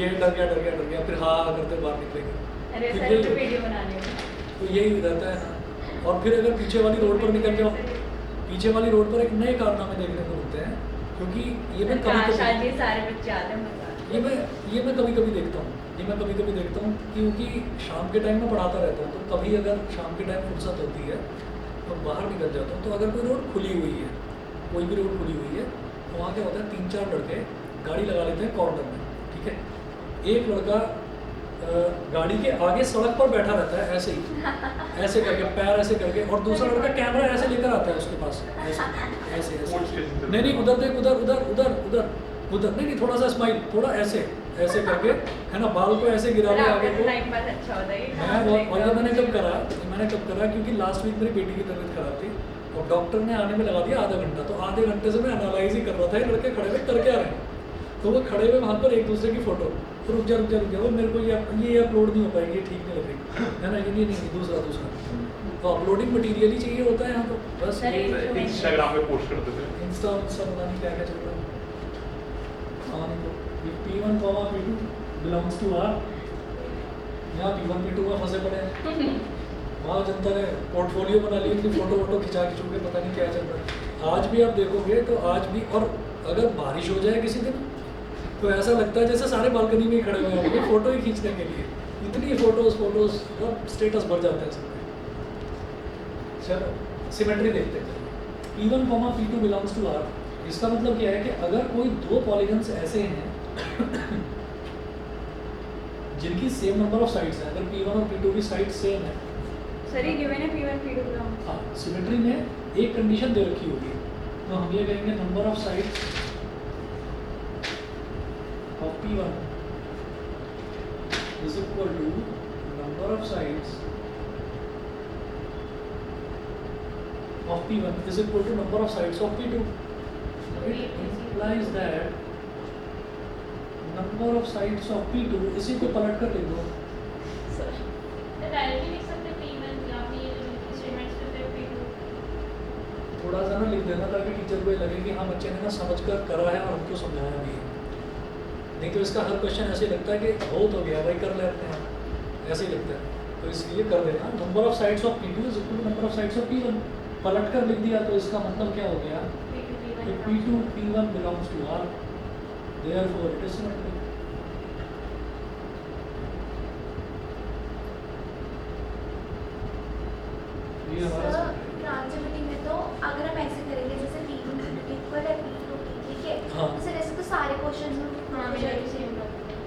ये डर गया फिर हाँ करते बाहर निकलेंगे अरे फिर सर यही तो होता है। वीडियो बना लिया। तो यही रहता है ना और फिर अगर पीछे वाली रोड पर निकल जाओ पीछे वाली रोड पर एक नए कारनामे देखने को मिलते हैं क्योंकि ये मैं काश आज कभी ये सारे बच्चे आते हैं मजा। ये मैं कभी देखता हूँ क्योंकि शाम के टाइम में पढ़ाता रहता हूँ तो कभी अगर शाम के टाइम फुर्सत होती है तो बाहर निकल जाता हूँ तो अगर कोई रोड खुली हुई है कोई भी रोड खुली हुई है तो वहाँ क्या होता है 3-4 लड़के गाड़ी लगा लेते हैं कॉर्नर में ठीक है एक लड़का गाड़ी के आगे सड़क पर बैठा रहता है ऐसे ही ऐसे करके पैर ऐसे करके और दूसरा लड़का कैमरा ऐसे लेकर आता है उसके पास ऐसे नहीं उधर देख उधर नहीं थोड़ा सा स्माइल थोड़ा ऐसे करके है ना बाल को ऐसे गिरा के आगे को टाइम पास अच्छा होता है मैं बहुत और ये मैंने कब करा क्योंकि लास्ट वीक मेरी बेटी की तबीयत खराब थी और डॉक्टर ने आने में लगा दिया आधा घंटा तो आधे घंटे से मैं एनालाइज ही कर रहा था ये लड़के खड़े हुए करके आ रहे हैं तो वो खड़े हुए वहाँ पर एक दूसरे की फोटो तो रुक जा वो मेरे को ये अपलोड नहीं हो पाएगी ये ठीक नहीं लग रही है ना ये नहीं दूसरा तो अपलोडिंग मटीरियल ही चाहिए होता है यहाँ तो बस सर, ये इंस्टाग्राम पे पोस्ट करते थे। इंस्टा पता नहीं क्या क्या चल रहा है हाँ नहीं तो P1, P2 belongs to R यहाँ P1, P2 में फंसे पड़े हैं वहाँ जनता ने पोर्टफोलियो बना ली अपनी फोटो खिंचा के पता नहीं क्या चल रहा है आज भी आप देखोगे तो आज भी और अगर बारिश हो जाए किसी दिन तो ऐसा लगता है जैसे सारे बालकनी में ही खड़े हुए हैं फोटो ही खींचने के लिए इतनी फोटोज स्टेटस भर जाते हैं सबके चलो सिमेट्री देखते हैं P1, P2 belongs to R इसका मतलब क्या है कि अगर कोई दो पॉलीगन्स ऐसे हैं जिनकी सेम नंबर ऑफ साइड्स हैं अगर P1 और P2 की साइड सेम है सर ये गिवन है P1 P2 belongs। हाँ सिमेट्री में एक कंडीशन दे रखी होगी तो हम ये कहेंगे number of sides of P1 is equal to number of sides of P1 is equal to number of sides of P2. It implies that number of sides of P2 इसी को पलट कर लिख दो डायरेक्टली लिख सकते P1 या फिर स्टेटमेंट्स पे फिर P2 थोड़ा सा ना लिख देना ताकि टीचर को ये लगे कि हाँ बच्चे ने ना समझ कर करा है और हमको समझाया भी है नहीं तो इसका हर क्वेश्चन ऐसे ही लगता है कि हो तो गया भाई कर लेते हैं ऐसे ही लगता है तो इसलिए कर देना number of sides of P2 is equal to number of sides of P1 पलट कर लिख दिया तो इसका मतलब क्या हो गया कि P2 P1 belongs to R therefore it is symmetric ये हमारा symmetric है। ट्रांजिटिविटी में तो अगर हम ऐसे करेंगे जैसे P1 इक्वल है P2 ठीक है हाँ। तो सर ऐसे तो सारे क्वेश्चंस में हाँ, हो जाएगा सेम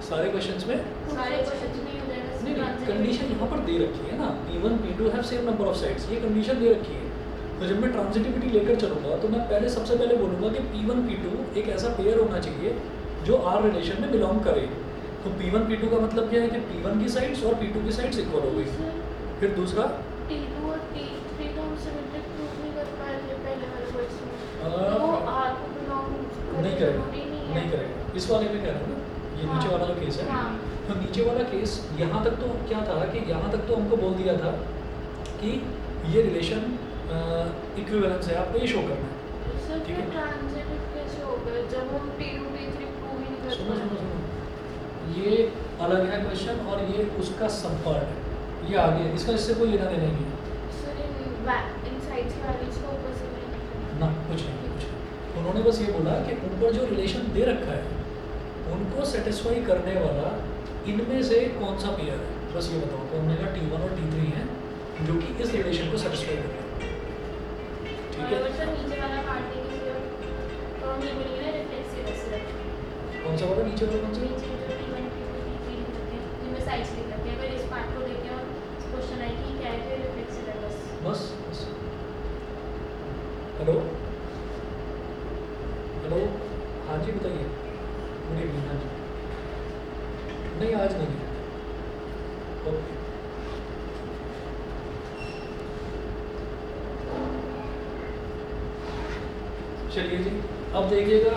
सारे क्वेश्चंस में सारे क्वेश्चंस में हो जाएगा नहीं कंडीशन यहाँ पर दे रखी है ना P1 P2 have same number of sides ये कंडीशन दे रखी है तो जब मैं ट्रांजिटिविटी लेकर चलूँगा तो मैं सबसे पहले बोलूँगा कि P1 P2 एक ऐसा पेयर होना चाहिए जो R रिलेशन में बिलोंग करे तो P1 P2 का मतलब क्या है कि P1 की साइड्स और P2 की साइड्स इक्वल हो गई फिर दूसरा T2 और T3 तो हम सिमेट्रिक प्रूफ नहीं कर पाए थे पहले वाले वर्ड्स में अ, तो R को बिलोंग नहीं करेगा इस वाले में क्या है ना ये हाँ। नीचे वाला जो केस है हाँ। तो नीचे वाला केस यहाँ तक तो क्या था कि यहाँ तक तो हमको बोल दिया था कि ये रिलेशन इक्विवेलेंस है आपको ये शो करना है सर ठीक फिर है। ट्रांजिटिव कैसे होगा जब हम T2 T3 प्रूव ही नहीं कर सुनो ये अलग है क्वेश्चन और ये उसका सब पार्ट है ये आगे है इसका इससे कोई लेना देना नहीं है सर इन साइड्स की वैल्यूज को ऊपर से नहीं ना कुछ नहीं उन्होंने बस ये बोला कि ऊपर जो रिलेशन दे रखा है उनको सेटिस्फाई करने वाला इनमें से कौन सा पेयर है बस ये बताओ तो उन्होंने कहा T1 और T3 हैं जो कि इस रिलेशन को सेटिस्फाई कर रहे हैं ठीक और है सर नीचे वाला पार्ट है कि तो हम ये बोलेंगे ना रिफ्लेक्सिव एसिड कौन सा वाला नीचे वाला कौन सा नीचे जो T1 T2 T3 होते हैं जिनमें साइड्स लिख रखे हैं अगर इस पार्ट को देखें और इस क्वेश्चन है कि क्या है कि रिफ्लेक्सिव है बस। बस हेलो हेलो, हाँ जी बताइए। Good evening. हाँ जी, नहीं आज नहीं है। ओके, चलिए जी। अब देखिएगा,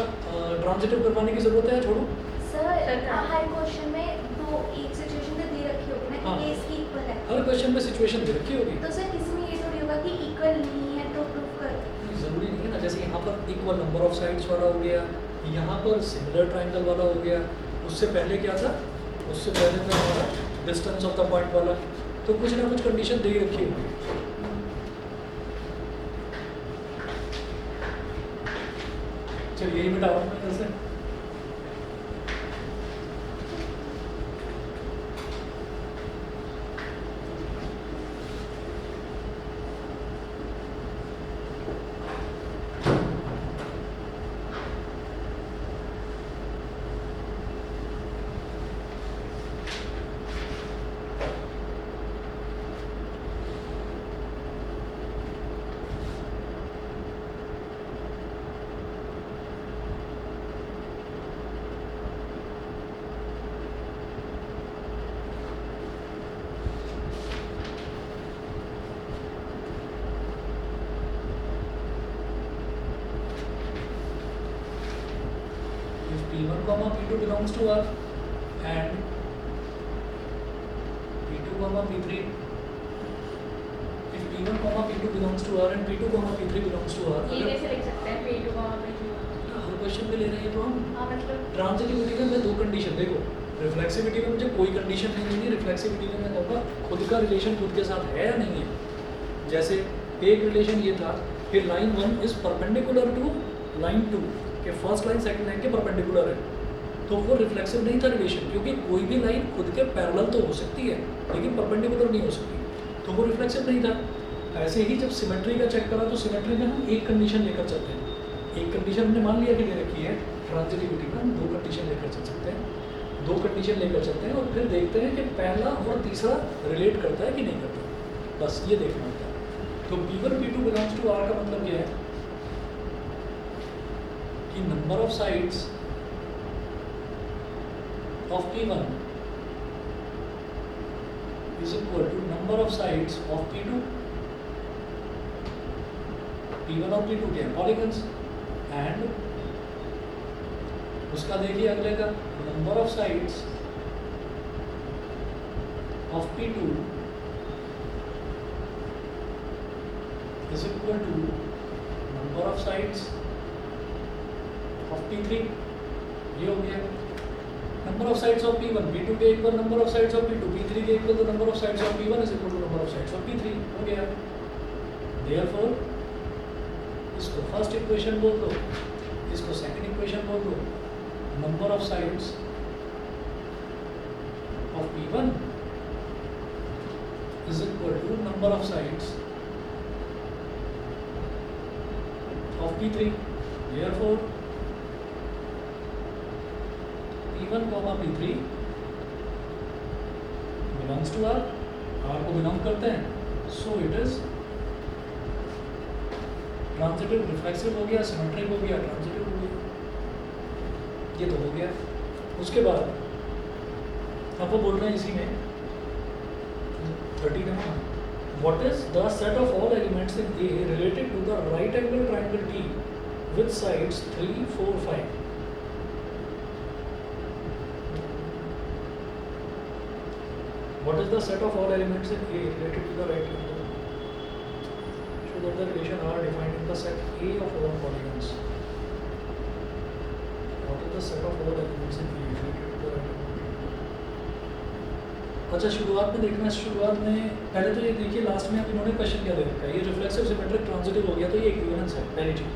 ट्रांजिटिव करवाने की जरूरत है या छोड़ो? सर सर, हर क्वेश्चन में दो एक सिचुएशन तो दे रखी होगी ना हाँ। कि ये इसकी इक्वल है, हर क्वेश्चन में सिचुएशन दे रखी होगी। तो सर किसी में ये थोड़ी होगा कि इक्वल नहीं है तो प्रूव कर। जरूरी नहीं है ना, जैसे यहाँ पर इक्वल नंबर ऑफ साइड्स वाला हो गया, यहाँ पर सिमिलर ट्राइंगल वाला हो गया, उससे पहले क्या था, उससे पहले था हमारा डिस्टेंस ऑफ द पॉइंट वाला। तो कुछ ना कुछ कंडीशन दे ही रखी होगी। चलिए यही मिटा रहा हूँ मैं जैसे। If P1 comma P2 belongs to R and P2 comma P3, if P1 comma P2 belongs to R and P2 comma P3 belongs to R, ये अगर कैसे लिख सकते हैं P2 P3? हर क्वेश्चन पे ले रहे हैं तो हम हाँ मतलब ट्रांजिटिविटी में मैं दो कंडीशन, देखो रिफ्लेक्सिविटी में मुझे कोई कंडीशन नहीं देनी, रिफ्लेक्सिविटी में मैं कहूँगा खुद का रिलेशन खुद के साथ है या नहीं है। जैसे एक रिलेशन ये था कि line 1 is perpendicular to line 2, कि फर्स्ट लाइन सेकंड लाइन के परपेंडिकुलर है, तो वो रिफ्लेक्सिव नहीं था रिलेशन, क्योंकि कोई भी लाइन खुद के पैरेलल तो हो सकती है लेकिन परपेंडिकुलर नहीं हो सकती, तो वो रिफ्लेक्सिव नहीं था। ऐसे ही जब सिमेट्री का चेक करा तो सिमेट्री में हम एक कंडीशन लेकर चलते हैं। एक कंडीशन हमने मान लिया कि दे रखी है, ट्रांजिटिविटी में हम दो कंडीशन लेकर चल सकते हैं, दो कंडीशन लेकर चलते हैं और फिर देखते हैं कि पहला और तीसरा रिलेट करता है कि नहीं करता, बस ये देखना होता है। तो P1 P2 belongs to R का मतलब क्या है कि number of sides of P1 is equal to number of sides of P2. P1 और P2 क्या है, पॉलीगन्स, एंड उसका देखिए अगले का number of sides of P2 is equal to number of sides of P3। ये हो गया number of sides of P1, P2 के equal number of sides of P2, P3 के इक्वल तो number of sides of P1 is equal to number of sides of P3 हो गया। Therefore इसको first equation बोल दो, इसको सेकंड इक्वेशन बोल दो। Number of sides of P1 is equal to number of sides of P3। Therefore P1 P3 belongs to R, R को belong करते हैं, so it is transitive. Reflexive हो गया, सिमेट्रिक हो गया, ट्रांजिटिव हो गया, ये तो हो गया। उसके बाद अब वो बोल रहे हैं इसी में 30 में, what is the set of all elements in A related to the right angle triangle T with sides 3, 4, 5। What is the set of all elements in A related to the right angle? Show that the relation are defined in the set A of all polygons. What is the set of all elements in A related to the right angle? अच्छा, शुरुआत में देखना, शुरुआत में पहले तो ये देखिए लास्ट में आप इन्होंने क्वेश्चन क्या दे रखा है, ये रिफ्लेक्सिव सिमेट्रिक ट्रांजिटिव हो गया, तो ये इक्विवेलेंस है पहली चीज।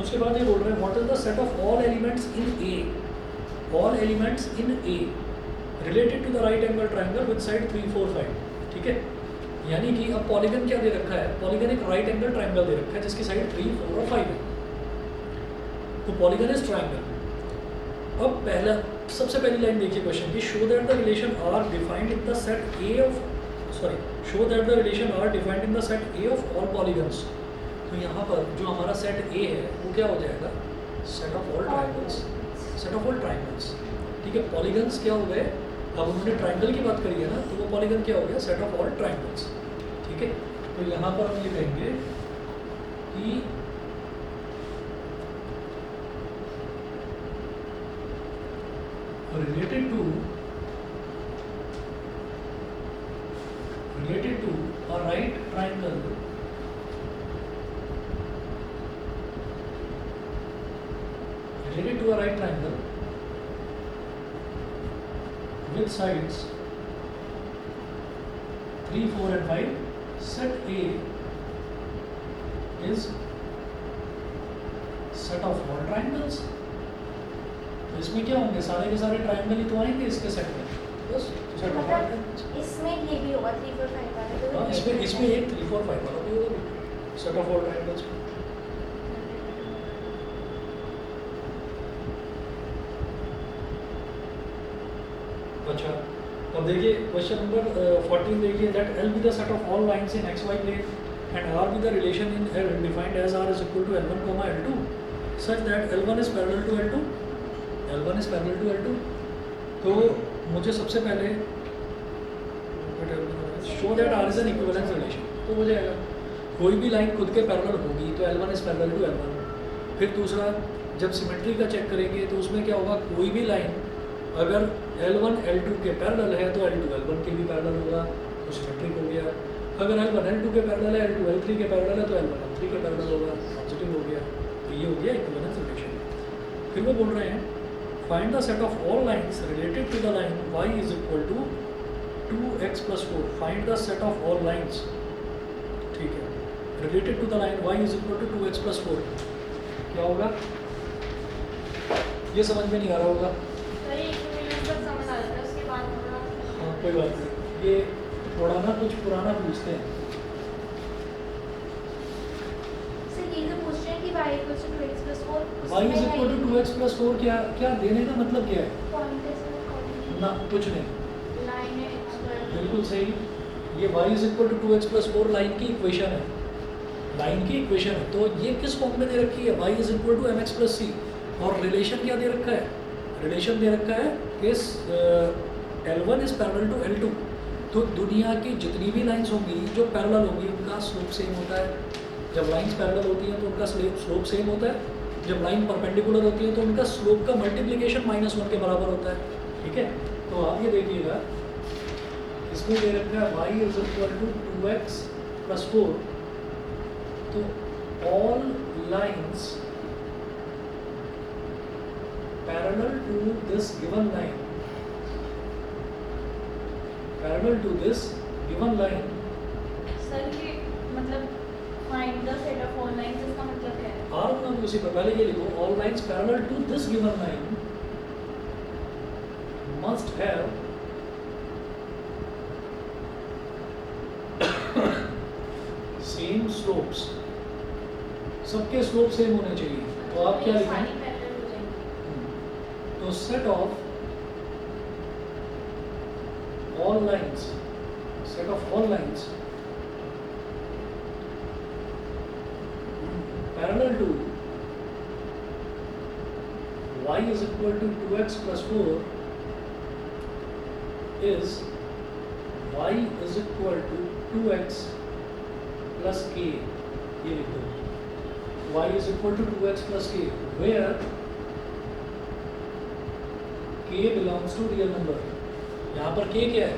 उसके बाद ये बोल रहे हैं what is the set of all elements in A, all elements in A related to the right angle triangle with side 3, 4, 5। ठीक है, यानी कि अब पॉलीगन क्या दे रखा है, पॉलीगन एक राइट एंगल ट्राइंगल दे रखा है जिसकी साइड 3, 4 और 5 है, तो पॉलीगन इज ट्राइंगल। अब पहला सबसे पहली लाइन देखिए क्वेश्चन की, show that the relation R defined in the set A of sorry show that the relation R defined in the set A of all polygons. तो यहाँ पर जो हमारा सेट ए है वो क्या हो जाएगा, set of all triangles, set of all triangles. ठीक है, पॉलीगन्स क्या हो गए, अब उन्होंने ट्राइंगल की बात करी है ना, तो वो पॉलीगन क्या हो गया, सेट ऑफ ऑल ट्राइंगल्स। ठीक है, तो यहाँ पर हम ये कहेंगे कि related to a right triangle with sides 3, 4 and 5, set A is set of all triangles। तो इसमें क्या होंगे, सारे के सारे ट्राइंगल ही तो आएंगे इसके सेट में, बस सेट ऑफ ऑल ट्राइंगल्स। इसमें ये भी होगा 3 4 5 वाला, तो हाँ, इसमें एक 3 4 5 वाला भी होगा, सेट ऑफ ऑल ट्राइंगल्स। अच्छा, अब देखिए क्वेश्चन नंबर 14 देखिए, that L be the set of all lines in xy plane and R be the relation in L defined as R is equal to L1, L2 such that L1 is parallel to L2, L1 is parallel to L2। तो मुझे सबसे पहले show that R is an equivalence relation, तो हो जाएगा कोई भी line खुद के पैरेलल होगी तो L1 is parallel to L1। फिर दूसरा, जब सिमेट्री का चेक करेंगे तो उसमें क्या होगा, कोई भी लाइन अगर L1 L2 के पैरेलल है तो L2 L1 के भी पैरेलल होगा, तो सिमेट्रिक हो गया। अगर L1 L2 के पैरेलल है, L2 L3 के पैरेलल है तो L1 L3 के पैरेलल होगा, पॉजिटिव हो गया। तो ये हो गया इक्विवेलेंस रिलेशन। फिर वो बोल रहे हैं find the set of all lines related to the line y is equal to 2x + 4। Find the set of all lines, ठीक है, related to the line y is equal to 2x + 4। क्या होगा, ये समझ में नहीं आ रहा होगा। सर ये इक्विवेलेंस तक समझ आ जाता है, उसके बाद थोड़ा हाँ कोई बात नहीं, ये थोड़ा ना कुछ पुराना पूछते हैं। सर ये तो पूछ रहे हैं कि y = 2x + 4, y is equal to 2x + 4, क्या क्या देने का मतलब क्या है, पॉइंट है सर, ना कुछ नहीं, लाइन है x2। बिल्कुल सही। ये y is equal to 2x + 4 line की इक्वेशन है, लाइन की इक्वेशन है। तो ये किस फॉर्म में दे रखी है, y is equal to mx + c, और रिलेशन क्या दे रखा है, रिलेशन दे रखा है कि L1 is parallel to L2। तो दुनिया की जितनी भी लाइंस होंगी जो पैरेलल होंगी उनका स्लोप सेम होता है। जब लाइंस पैरेलल होती हैं तो उनका स्लोप सेम होता है, जब लाइन परपेंडिकुलर होती है तो उनका स्लोप का मल्टीप्लिकेशन -1 के बराबर होता है। ठीक है, तो आप ये देखिएगा, इसमें दे रखा है y is equal to 2x + 4। तो all lines parallel to this given line, parallel to this given line, sir ये मतलब find the set of all lines, इसका मतलब क्या है? R होना भी उसी पर, पहले ये लिखो all lines parallel to this given line must have same slopes, सबके स्लोप सेम होने चाहिए। तो आप क्या लिखेंगे, सारी पैरेलल हो जाएंगी। तो set of all lines, set of all lines parallel to y is equal to 2x + 4 is y is equal to 2x plus k। ये लिखो, y is equal to 2x plus k, where k belongs to real number। यहाँ पर k क्या है,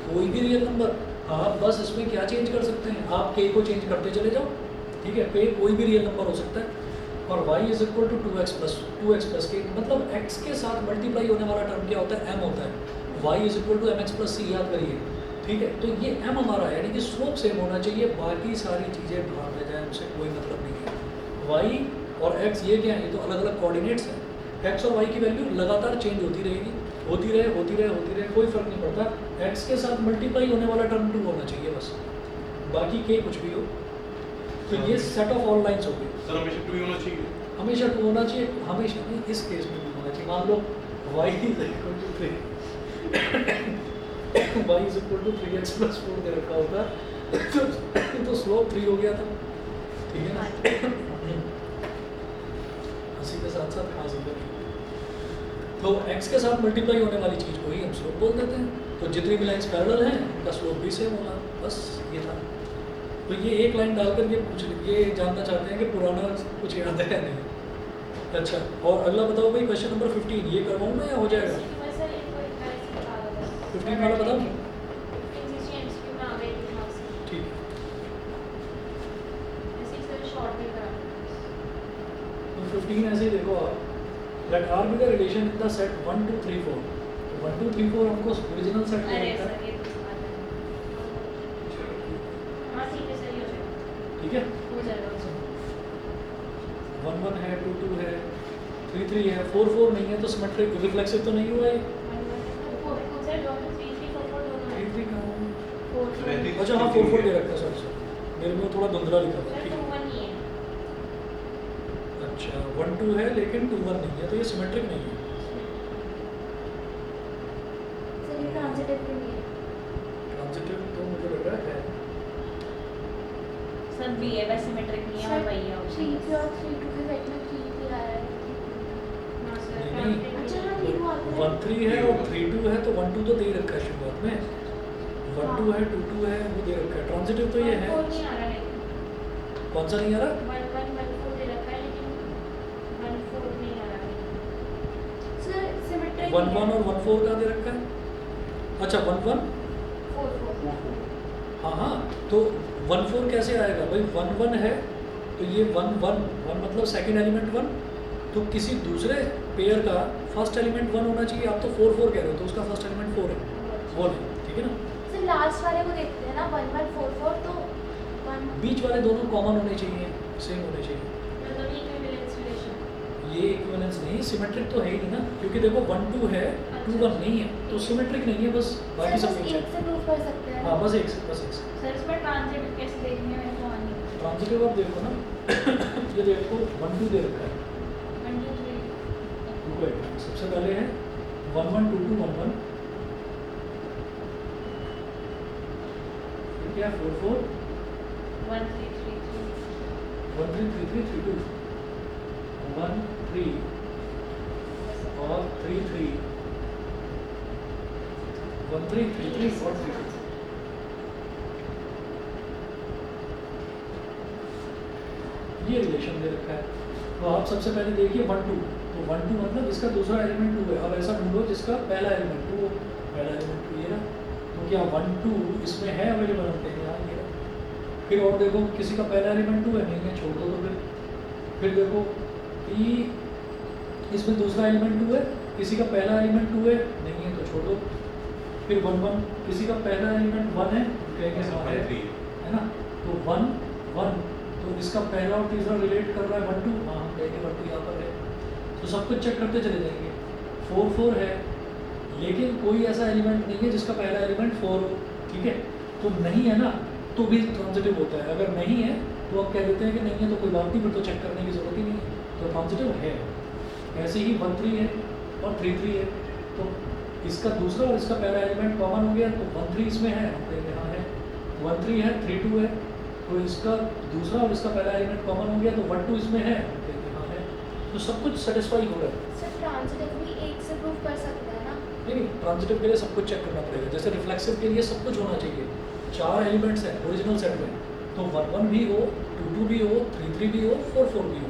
कोई भी real number. आप बस इसमें क्या चेंज कर सकते हैं, आप k को चेंज करते चले जाओ। ठीक है, पे कोई भी रियल नंबर हो सकता है। और y is equal to 2x plus k, मतलब x के साथ मल्टीप्लाई होने वाला टर्म क्या होता है, m होता है। y is equal to mx plus c, याद करिए। ठीक है, तो ये m हमारा है, यानी कि स्लोप सेम होना चाहिए, बाकी सारी चीज़ें बाहर रह जाए, उनसे कोई मतलब नहीं है। y और x ये क्या है, ये तो अलग अलग कोऑर्डिनेट्स हैं। x और y की वैल्यू लगातार चेंज होती रहेगी, होती रहे, कोई फर्क नहीं पड़ता। x के साथ मल्टीप्लाई होने वाला टर्म 2 होना चाहिए बस, बाकी k कुछ भी हो। तो ये सेट ऑफ ऑल लाइंस हो गई। सर हमेशा 2 ही होना चाहिए, हमेशा 2 होना चाहिए, हमेशा नहीं, इस केस में 2 होना चाहिए। मान लो y is equal to 3 y is equal to 3x plus 4 दे रखा होता तो स्लोप 3 हो गया था, ठीक है ना। हंसी के साथ साथ खांसी भी। तो x के साथ मल्टीप्लाई होने वाली चीज़ को ही हम स्लोप बोल देते हैं। तो जितनी भी लाइन्स पैरेलल हैं उनका स्लोप भी सेम होगा, बस ये था। तो ये एक लाइन डालकर ये जानना चाहते हैं कि पुराना कुछ याद है नहीं। अच्छा, और अगला बताओ भाई, क्वेश्चन नंबर 15 ये करवाऊँ मैं या हो जाएगा? 15 वाला बताओ। ठीक है, तो 15 ऐसे ही देखो आप, let R be the relation in the set 1 2 3 4। 1 2 3 4 हमको ओरिजिनल सेट में लिखा है, ठीक है। 1 1 है, 2 2 है, 3 3 है, 4 4 नहीं है, तो सिमेट्रिक रिफ्लेक्सिव तो नहीं हुआ है। 3 3 कहाँ है? अच्छा हाँ 4 4 दे रखा है, सॉरी मेरे में थोड़ा धुंधला लिखा था, ठीक है। अच्छा 1 2 है लेकिन 2 1 नहीं है, तो ये सिमेट्रिक नहीं है। ट्रांजिटिव तो मुझे लग रहा है सब भी है, बस सिमेट्रिक नहीं है और वही है थ्री option। और 3 2 के सेट में 3 3 आया है। नहीं, अच्छा हाँ ये वो आता है। 1 3 है और 3 2 है, तो 1 2 तो दे ही रखा है शुरुआत में। 1 2 है, 2 2 है, वो दे रखा है। ट्रांजिटिव तो ये है, 1 4 नहीं आ रहा लेकिन कौन सा नहीं आ रहा? 1 1 1 4 दे रखा है लेकिन 1 4 नहीं आ रहा। सर सिमेट्रिक 1 1 और 1 4 का दे रखा है। अच्छा 1 1 4 4 हाँ हाँ, तो 1 4 कैसे आएगा भाई? 1 1 है तो ये 1 1 1 मतलब सेकंड एलिमेंट 1, तो किसी दूसरे पेयर का फर्स्ट एलिमेंट 1 होना चाहिए। आप तो 4 4 कह रहे हो, तो उसका फर्स्ट एलिमेंट 4 है, वो नहीं, ठीक है ना। सर लास्ट वाले को देखते हैं ना 1 1 4 4 तो 1 बीच वाले दोनों कॉमन होने चाहिए, सेम होने चाहिए। मतलब इक्विवेलेंस रिलेशन। ये इक्विवेलेंस नहीं, सिमेट्रिक तो है ही नहीं ना, क्योंकि देखो 1 2 है, 2 1 नहीं है, तो सिमेट्रिक नहीं है, बस बाकी सर सब बस कुछ है। एक से प्रूव कर सकते हैं। हाँ बस एक से, बस एक से। सर इसमें ट्रांजिटिव कैसे देखनी है मेरे को आनी है। ट्रांजिटिव आप देखो ना ये देखो 1 2 दे रखा है, 1 2 3 रुको एक मिनट। सबसे पहले है 1 1 2 2 1 1, फिर क्या 4 4 1 3 3 3 1 3 3 3 3 2 1 3 और 3 3 1 3 3 3 और 3 2। ये रिलेशन दे रखा है। तो आप सबसे पहले देखिए 1 2, तो 1 2 मतलब इसका दूसरा एलिमेंट 2 है। अब ऐसा ढूंढो जिसका पहला एलिमेंट 2 हो, पहला एलिमेंट 2 ये ना, तो क्या 1 2 इसमें है अवेलेबल? हम कहेंगे हाँ ये है। फिर और देखो किसी का पहला एलिमेंट 2 है, नहीं है, छोड़ दो। तो फिर देखो कि इसमें दूसरा एलिमेंट 2 है, किसी का पहला एलिमेंट 2 है, नहीं है, तो छोड़ दो। फिर 1 1 किसी का पहला एलिमेंट 1 है, कहेंगे हाँ है ना, तो 1 1 तो इसका पहला और तीसरा रिलेट कर रहा है 1 2, हाँ हम कहेंगे 1 2 यहाँ पर है। तो सब कुछ चेक करते चले जाएंगे। 4 4 है लेकिन कोई ऐसा एलिमेंट नहीं है जिसका पहला एलिमेंट 4 हो, ठीक है, तो नहीं है ना, तो भी ट्रांजिटिव होता है। अगर नहीं है तो आप कह देते हैं कि नहीं है, तो कोई बात नहीं, फिर तो चेक करने की जरूरत ही नहीं है, तो ट्रांजिटिव है। ऐसे ही 1 3 है और 3 3 है, तो इसका दूसरा और इसका पहला एलिमेंट कॉमन हो गया, तो 1 3 इसमें है, हम कहेंगे हाँ है। 1 3 है, 3 2 है, तो इसका दूसरा और इसका पहला एलिमेंट कॉमन हो गया, तो 1 2 इसमें है, हम कहेंगे हाँ है। तो सब कुछ सेटिस्फाई हो रहा है। सर ट्रांजिटिव भी एक से प्रूव कर सकते हैं ना। नहीं, ट्रांजिटिव के लिए सब कुछ चेक करना पड़ेगा। जैसे रिफ्लेक्सिव के लिए सब कुछ होना चाहिए, 4 एलिमेंट्स हैं ओरिजिनल सेट में, तो 1 1 भी हो, 2 2 भी हो, 3 3 भी हो, 4 4 भी हो,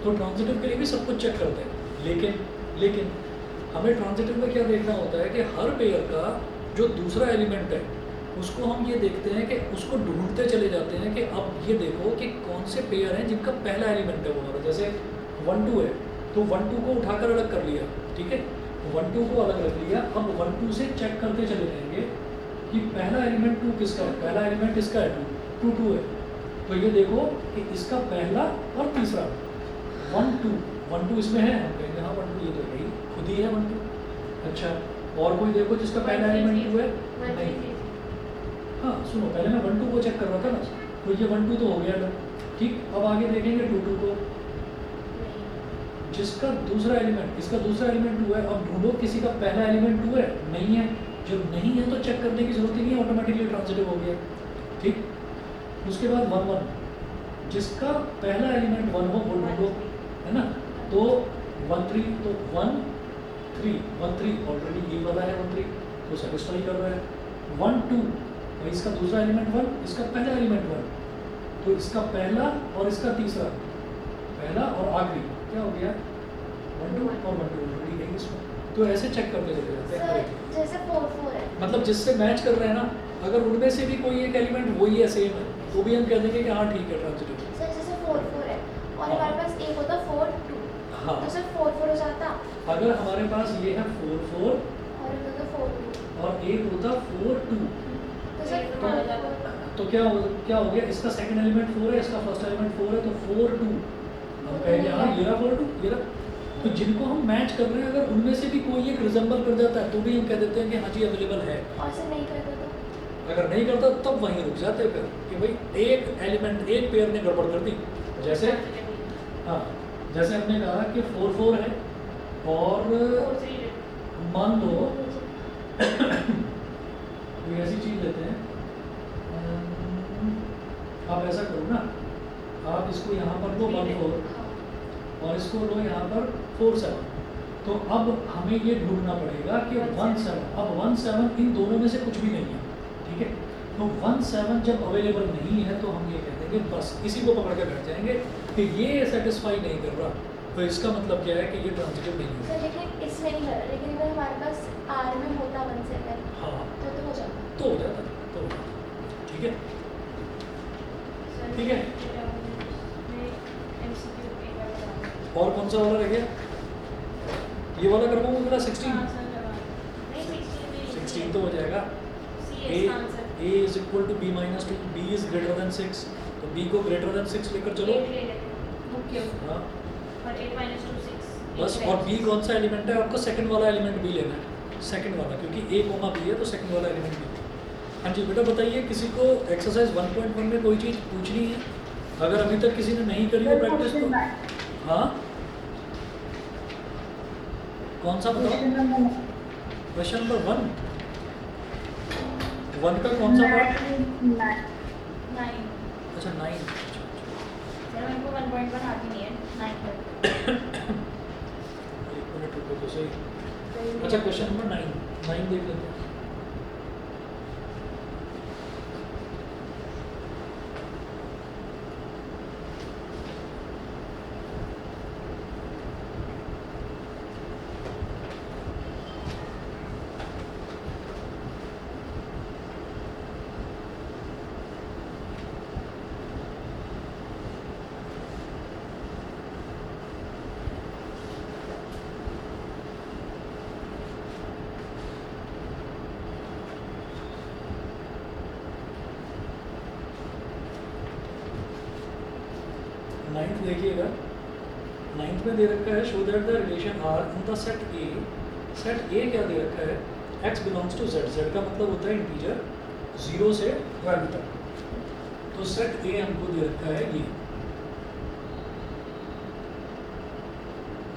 तो ट्रांजिटिव के लिए भी सब कुछ चेक करते हैं। लेकिन हमें ट्रांजिटिव में क्या देखना होता है कि हर पेयर का जो दूसरा एलिमेंट है उसको हम ये देखते हैं कि उसको ढूंढते चले जाते हैं कि अब ये देखो कि कौन से पेयर हैं जिनका पहला एलिमेंट है वो हमारा। जैसे 1 2 है, तो 1 2 को उठाकर अलग कर लिया, ठीक है, 1 2 को अलग रख लिया। अब 1 2 से चेक करते चले जाएंगे कि पहला एलिमेंट 2 किसका है, पहला एलिमेंट इसका है 2 2 है, तो ये देखो कि इसका पहला और तीसरा 1 2 1 2 इसमें है, हम कहेंगे हाँ 1 2 ये तो है ही, खुद ही है 1 2। अच्छा, और कोई देखो जिसका पहला एलिमेंट 2 है, नहीं, हाँ सुनो, पहले मैं 1 2 को चेक कर रहा था ना, तो ये 1 2 तो हो गया ना, ठीक। अब आगे देखेंगे 2 2 को, जिसका दूसरा एलिमेंट, इसका दूसरा एलिमेंट 2 है। अब ढूंढो किसी का पहला एलिमेंट 2 है, नहीं है, जब नहीं है तो चेक करने की जरूरत ही नहीं है, ऑटोमेटिकली ट्रांजिटिव हो गया। ठीक, उसके बाद 1 1 जिसका पहला एलिमेंट 1 हो वो ढूंढो, है ना। तो 1 3 तो 1 3 1 3 ऑलरेडी ये वाला है 1 3 तो सेटिस्फाई कर रहा है। 1 2 और इसका दूसरा एलिमेंट 1, इसका पहला एलिमेंट 1, तो इसका पहला और इसका तीसरा, पहला और आखिरी क्या हो गया 1 2 और 1 2 ऑलरेडी है इसमें। तो ऐसे चेक करते चले जाते हैं। सर जैसे 4 4 है, मतलब जिससे मैच कर रहे हैं ना, अगर उनमें से भी कोई एक एलिमेंट वही है सेम है तो भी हम कह देंगे कि हाँ ठीक है ट्रांजिटिव। सर जैसे 4 4 है और हाँ। हमारे पास एक होता 4 2, हाँ, तो सर 4 4 हो जाता अगर हमारे पास ये है 4 4 और एक होता 4 2, और एक होता 4 2 तो सर एक 4 होता 4 तो क्या हो गया, इसका सेकंड एलिमेंट 4 है, इसका फर्स्ट एलिमेंट 4 है, तो 4 2 हम कहेंगे हाँ ये रहा 4 2 ये रहा। तो जिनको हम मैच कर रहे हैं अगर उनमें से भी कोई एक रिजेंबल कर जाता है तो भी हम कह देते हैं कि हाँ जी अवेलेबल है। और सर नहीं करता तो अगर नहीं करता तब वहीं रुक जाते फिर कि भाई एक एलिमेंट एक पेयर ने गड़बड़ कर दी। जैसे हाँ, जैसे हमने कहा कि 4 4 है और 4 3 मान लो कोई ऐसी चीज़ लेते हैं, आप ऐसा करो ना, आप इसको यहाँ पर लो 1 4 और इसको लो यहाँ पर 4 7, तो अब हमें ये ढूंढना पड़ेगा कि 1 7, अब 1 7 इन दोनों में से कुछ भी नहीं है, ठीक है। तो 1 7 जब अवेलेबल नहीं है तो हम ये कह देंगे बस इसी को पकड़ के बैठ जाएंगे कि ये सेटिस्फाई नहीं कर रहा, तो इसका मतलब क्या है कि ये ट्रांजिटिव नहीं है। सर लेकिन इसमें नहीं कर, लेकिन अगर हमारे पास R में होता 1 7 हाँ तो हो जाता। तो हो जाता, तो हो जाता, ठीक है। ठीक है। और कौन सा वाला रह गया, ये वाला कर पाऊँ मेरा 16 16 तो हो जाएगा। a is equal to b minus 2, b is greater than 6, तो b को ग्रेटर देन 6 लेकर चलो। हाँ बस, और b कौन सा एलिमेंट है, आपको सेकंड वाला एलिमेंट b लेना है, सेकंड वाला, क्योंकि a कोमा b है तो सेकंड वाला एलिमेंट b। हाँ जी बेटा बताइए, किसी को एक्सरसाइज 1.1 में कोई चीज़ पूछनी है, अगर अभी तक किसी ने नहीं करी हो प्रैक्टिस तो हाँ कौन सा बताओ, क्वेश्चन नंबर 1 का कौन सा पार्ट, 9 अच्छा 9, सर मेरे को 1.1 आती नहीं है 9 तक। एक मिनट रुको तो सही। अच्छा क्वेश्चन नंबर 9 देख लेते हैं। नाइन्थ देखिएगा, नाइन्थ में दे रखा है show that the relation R in the set A, set A क्या दे रखा है, x belongs to z, z का मतलब होता है इंटीजर 0 से 12 तक, तो सेट ए हमको दे रखा है ये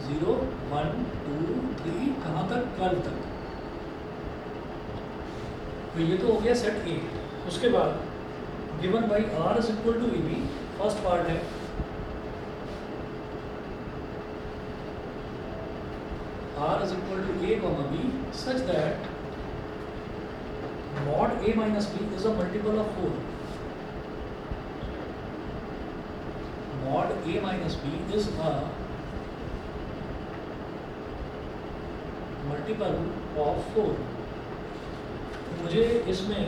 0 1 2 3 कहाँ तक 12 तक, तो ये तो हो गया सेट ए। उसके बाद given by R is equal to A B, first part है R is equal to A comma B such that mod A minus B is a multiple of 4. Mod A minus B is a multiple of 4. तो मुझे इसमें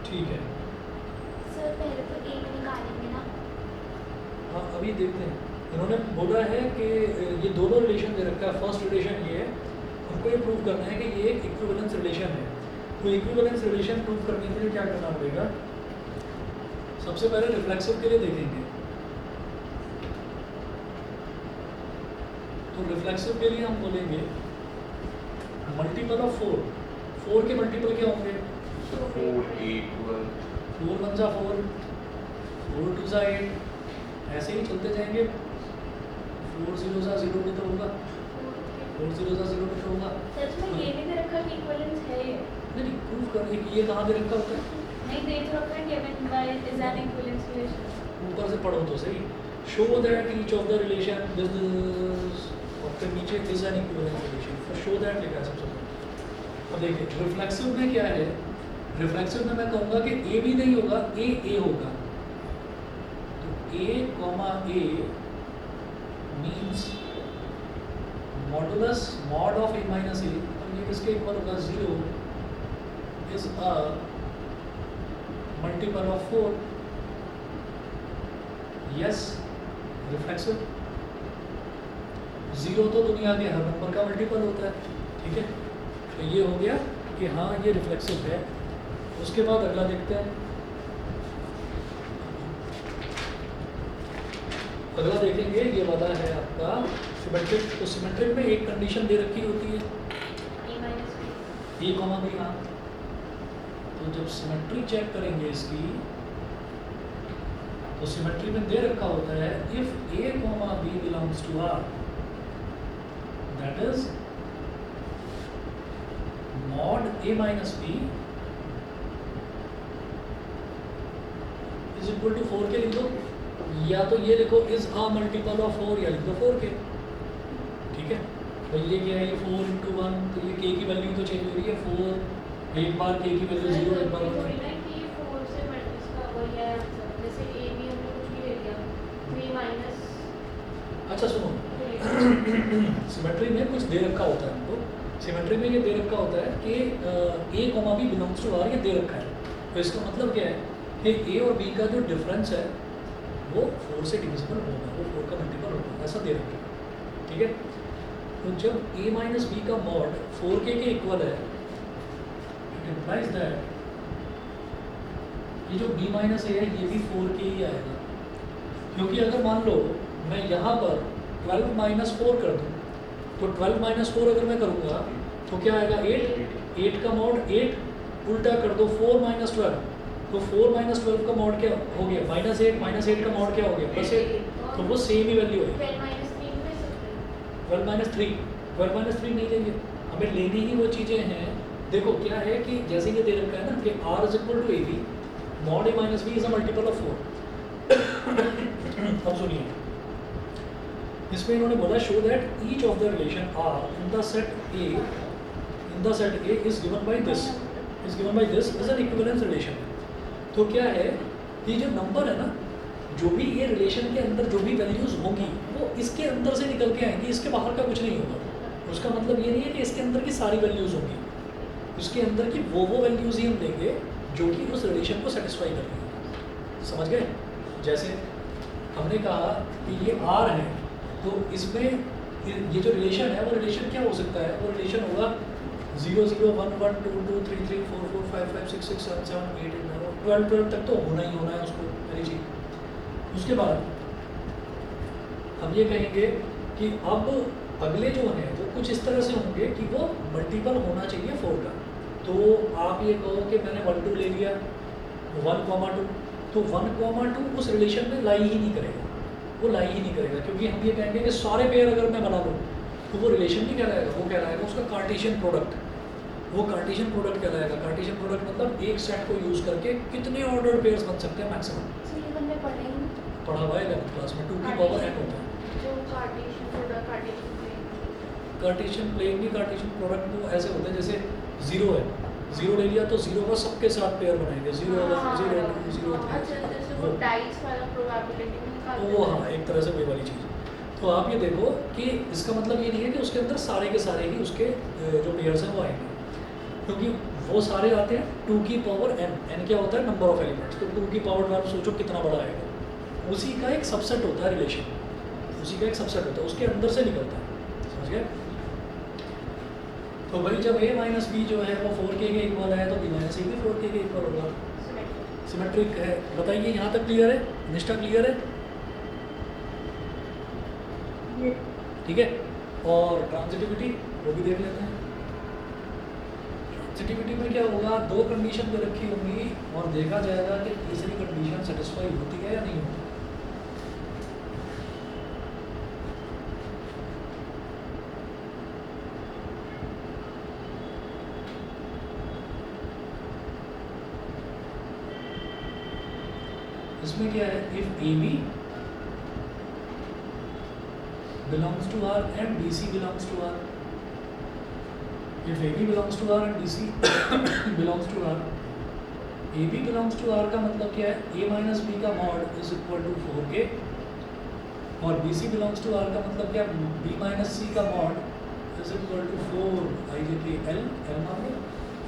ठीक है, sir पहले तो 1 निकालेंगे ना। हाँ अभी देखते हैं। इन्होंने बोला है कि ये दोनों रिलेशन दे रखा है, फर्स्ट रिलेशन ये है, हमको ये प्रूव करना है कि ये एक इक्विवेलेंस रिलेशन है। तो इक्विवेलेंस रिलेशन प्रूव करने के लिए क्या करना पड़ेगा, सबसे पहले रिफ्लेक्सिव के लिए देखेंगे। तो रिफ्लेक्सिव के लिए हम बोलेंगे मल्टीपल ऑफ 4, 4 के मल्टीपल क्या होंगे, 4 8 12 4 1 जा 4, 4 2 जा 8, ऐसे ही चलते जाएंगे, 4 0 जा 0 भी तो होगा, 4 0 का 0 टू होगा। सर इसमें ये भी दे रखा कि इक्विवेलेंस है ये। नहीं प्रूव कर, ये कहाँ दे रखा होता है? नहीं दे तो रखा है given by is an equivalence relation. ऊपर से पढ़ो तो सही। Show that each of the relation this और फिर नीचे इज एन इक्विवेलेंस रिलेशन, फिर शो दैट लिखा है सबसे पहले। अब देखिए रिफ्लेक्सिव में क्या है, रिफ्लेक्सिव में मैं कहूँगा कि ए भी नहीं होगा, ए होगा। तो A comma A means modulus mod of A minus A, और ये किसके इक्वल होगा? 0 is a multiple of 4। Yes reflexive. 0 तो दुनिया के हर नंबर का मल्टीपल होता है, ठीक है। तो ये हो गया कि हाँ ये रिफ्लेक्सिव है। उसके बाद अगला देखते हैं, अगला देखेंगे ये वाला है आपका सिमेट्रिक। तो सिमेट्रिक में एक कंडीशन दे रखी होती है ए माइनस बी। ए कॉमा बी। हाँ तो जब सिमेट्री चेक करेंगे इसकी, तो सिमेट्री में दे रखा होता है if A comma B belongs to R, that is mod A minus B is equal to 4 के लिख दो, या तो ये लिखो इज अ मल्टीपल ऑफ 4, या लिख दो 4 के, ठीक है। तो ये क्या है, ये 4 into 1, तो ये k की वैल्यू तो चेंज हो रही है। 4 एक बार k की वैल्यू 0, एक बार थोड़ी ना कि 4 से मल्टीप्लाई का वही है आंसर। जैसे a भी हमने कुछ भी ले लिया, 3 माइनस। अच्छा सुनो, सिमेट्री में कुछ दे रखा होता है हमको। सिमेट्री में ये दे रखा होता है कि a comma B belongs to R, ये दे रखा है। तो इसका मतलब क्या है कि a और b का जो डिफरेंस है वो 4 से डिविजिबल होगा, वो 4 का मल्टीपल होगा, ऐसा दे रखा है, ठीक है। तो जब a माइनस बी का मॉड 4k के इक्वल है, इट इम्प्लाइज दैट ये जो b माइनस a है ये भी 4k ही आएगा। क्योंकि अगर मान लो मैं यहाँ पर 12 माइनस 4 कर दूँ, तो 12 माइनस 4 अगर मैं करूँगा तो क्या आएगा? 8 का मॉड 8, उल्टा कर दो 4 माइनस 12, तो 4 माइनस 12 का मॉड क्या हो गया? -8 का मॉड क्या हो गया? +8। तो वो सेम ही वैल्यू है। 12 माइनस 3 में सकते हैं। 12 माइनस 3, 12 माइनस 3 नहीं लेंगे, हमें लेनी ही वो चीज़ें हैं। देखो क्या है कि जैसे ये दे रखा है ना कि r is equal to A B, mod A minus B is a multiple of 4। अब सुनिए, इसमें इन्होंने बोला show that each of the relation R in the set A is given by this is an equivalence relation. तो क्या है कि जो नंबर है ना, जो भी ये रिलेशन के अंदर जो भी वैल्यूज होंगी वो इसके अंदर से निकल के आएंगी, इसके बाहर का कुछ नहीं होगा। उसका मतलब ये नहीं है कि इसके अंदर की सारी वैल्यूज होंगी, उसके अंदर की वो वैल्यूज ही हम लेंगे जो कि उस रिलेशन को सेटिस्फाई कर रही है। समझ गए? जैसे हमने कहा कि ये R है, तो इसमें ये जो रिलेशन है वो रिलेशन क्या हो सकता है? वो रिलेशन होगा 0 0 1 1 2 2 3 3 4 4 5 5 6 6 7 7 8 8 9 12 तक तो होना ही होना है उसको, पहली चीज। उसके बाद हम ये कहेंगे कि अब अगले जो हैं वो कुछ इस तरह से होंगे कि वो मल्टीपल होना चाहिए 4 का। तो आप ये कहो कि मैंने 1 2 ले लिया, 1,2, तो 1,2 उस रिलेशन में लाई ही नहीं करेगा, वो लाई ही नहीं करेगा। क्योंकि हम ये कहेंगे कि सारे पेयर अगर मैं बना लूँ तो वो रिलेशन नहीं कहलाएगा, वो कहलाएगा उसका कार्टेशियन प्रोडक्ट। वो कार्टेशियन प्रोडक्ट कहलाएगा। कार्टेशियन प्रोडक्ट मतलब एक सेट को यूज़ करके कितने ऑर्डर्ड पेयर्स बन सकते हैं मैक्सिमम। इसलिए हमने पढ़ेंगे पढ़ा हुआ है 11th क्लास में, 2 की पावर n होता है। जो Cartesian product, Cartesian plane. Cartesian plane भी कार्टेशियन प्रोडक्ट तो ऐसे होते हैं जैसे 0 है, 0 ले लिया तो 0 का सबके साथ पेयर बनाएंगे, 0 1 0 2 0 अच्छा, जैसे वो 3। डाइस वाला प्रोबेबिलिटी में निकालते वो हैं। हाँ, एक तरह से वही वाली चीज़। तो आप ये देखो कि इसका मतलब ये नहीं है कि उसके अंदर सारे के सारे ही उसके जो पेयर्स हैं वो आएंगे, क्योंकि वो सारे आते हैं 2 की पावर n। n क्या होता है? Number of elements. तो 2 की पावर 12 सोचो कितना बड़ा आएगा। उसी का एक सबसेट होता है रिलेशन, उसी का एक सबसेट होता है, उसके अंदर से निकलता है। समझ गए? तो भाई जब a माइनस बी जो है वो 4k के इक्वल है, तो b माइनस ए भी 4k के इक्वल होगा। सिमेट्रिक है। बताइए यहाँ तक क्लियर है? निष्ठा क्लियर है? ठीक है। और ट्रांजिटिविटी वो भी देख लेते हैं। ट्रांजिटिविटी में क्या होगा? 2 कंडीशन पे रखी होंगी और देखा जाएगा कि तीसरी कंडीशन सेटिस्फाई होती है या नहीं होती। इसमें क्या है, if A B belongs to R and BC belongs to R. If AB belongs to R and BC belongs to R, AB belongs to R का मतलब क्या है, A minus B का mod is equal to 4K, और BC belongs to R का मतलब क्या है, B minus C का mod is equal to 4 IJK L, L मान लो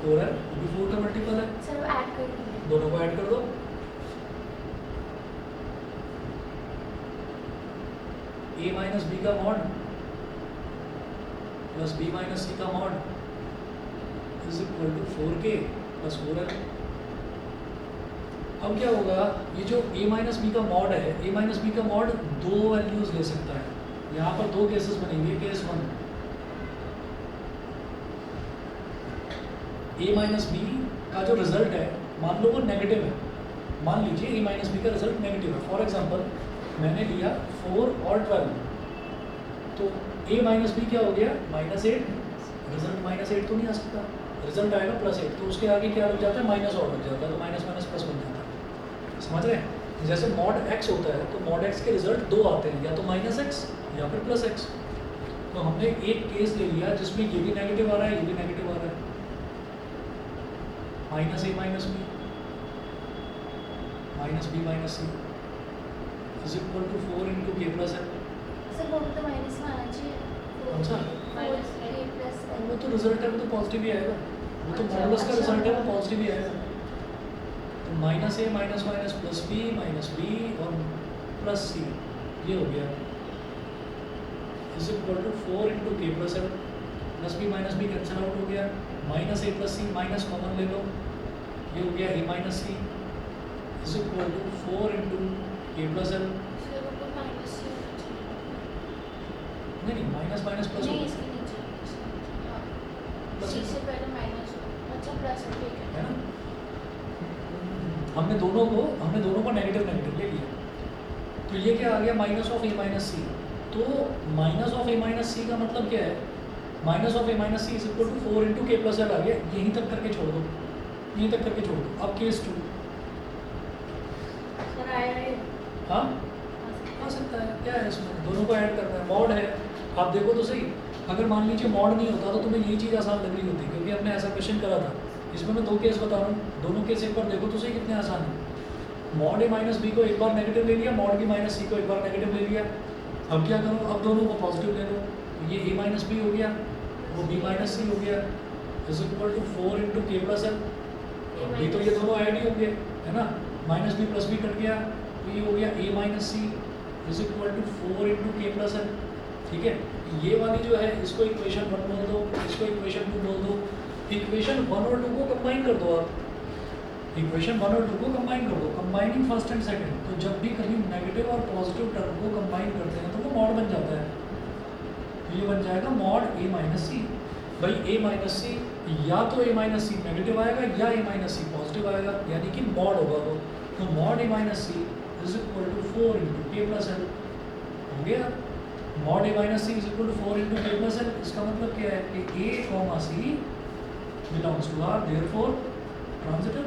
4L, भी 4 का मल्टीपल है, सर वो ऐड कर दीजिए। दोनों को ऐड कर दो। A माइनस बी का mod plus B minus C का mod is equal to 4K plus 4L। अब क्या होगा, ये जो A माइनस बी का मॉड है, A माइनस बी का मॉड दो वैल्यूज ले सकता है। यहाँ पर दो केसेस बनेंगे। केस 1, A माइनस बी का जो रिजल्ट है मान लो वो नेगेटिव है, मान लीजिए A माइनस बी का रिजल्ट नेगेटिव है। फॉर एग्जांपल मैंने लिया 4 और 12, तो A माइनस बी क्या हो गया, -8, रिजल्ट -8 तो नहीं आ सकता, रिजल्ट आएगा +8, तो उसके आगे क्या लग जाता है, माइनस और लग जाता है, तो माइनस माइनस प्लस बन जाता है। समझ रहे हैं? जैसे मॉड x होता है तो मॉड x के रिजल्ट दो आते हैं, या तो -x या फिर +x। तो हमने एक केस ले लिया जिसमें ये भी नेगेटिव आ रहा है, ये भी नेगेटिव आ रहा है, -a minus b minus c is equal to 4 into k plus l। Sir वो तो माइनस में आना चाहिए। कौन सा? माइनस k प्लस वो तो रिजल्ट है, वो तो पॉजिटिव ही आएगा, वो तो मॉडुलस का रिजल्ट है, वो पॉजिटिव ही आएगा। तो -a minus minus plus b minus b और प्लस c, ये हो गया is equal to 4 into k plus l, plus b minus b cancel out हो गया, -a plus c minus common ले लो, ये हो गया a minus c is equal to 4 into k plus l। Sir वो तो माइनस से होना चाहिए। नहीं माइनस माइनस प्लस नहीं हो इसके नीचे हाँ, प्लस सी से पहले माइनस हो, अच्छा प्लस है, ठीक है है। ना। हमने दोनों को नेगेटिव नेगेटिव ले लिया, तो ये क्या आ गया, minus of A minus C. तो minus of A minus C का मतलब क्या है, minus of A minus C is equal to 4 into K plus L आ गया। यहीं तक करके छोड़ दो, यहीं तक करके छोड़ दो। अब केस 2, सर आया है हाँ आ सकता है, क्या है इसमें, दोनों को ऐड करना है, मॉड है। आप देखो तो सही, अगर मान लीजिए मॉड नहीं होता तो तुम्हें यही चीज़ आसान लग रही होती, क्योंकि हमने ऐसा क्वेश्चन करा था। इसमें मैं दो केस बता रहा हूँ, दोनों केस एक बार देखो तो सही कितने आसान है। मॉड ए माइनस बी को एक बार नेगेटिव ले लिया, मॉड बी माइनस सी को एक बार नेगेटिव ले लिया। अब क्या करो, अब दोनों को पॉजिटिव ले लो, तो ये ए माइनस बी हो गया, वो बी माइनस सी हो गया, is equal to 4 into K plus L. अभी तो ये दोनों ऐड ही होंगे, है ना, minus B plus B cut गया, तो ये हो गया A minus C is equal to 4 into K plus L. ठीक है, ये वाली जो है इसको इक्वेशन 1 बोल दो, इसको इक्वेशन 2 बोल दो। इक्वेशन 1 और 2 को कंबाइन कर दो आप, इक्वेशन 1 और 2 को कंबाइन कर दो, कंबाइनिंग फर्स्ट एंड सेकंड। तो जब भी कभी नेगेटिव और पॉजिटिव टर्म को कंबाइन करते हैं तो वो मॉड बन जाता है। तो ये बन जाएगा मॉड ए माइनस सी। भाई ए माइनस सी या तो ए माइनस सी नेगेटिव आएगा या ए माइनस सी पॉजिटिव आएगा, यानी कि मॉड होगा वो। तो mod A minus C is equal to 4 into K plus L हो गया। Mod A minus C is equal to 4 into K plus L. इसका मतलब क्या है कि A comma C belongs to R, therefore transitive.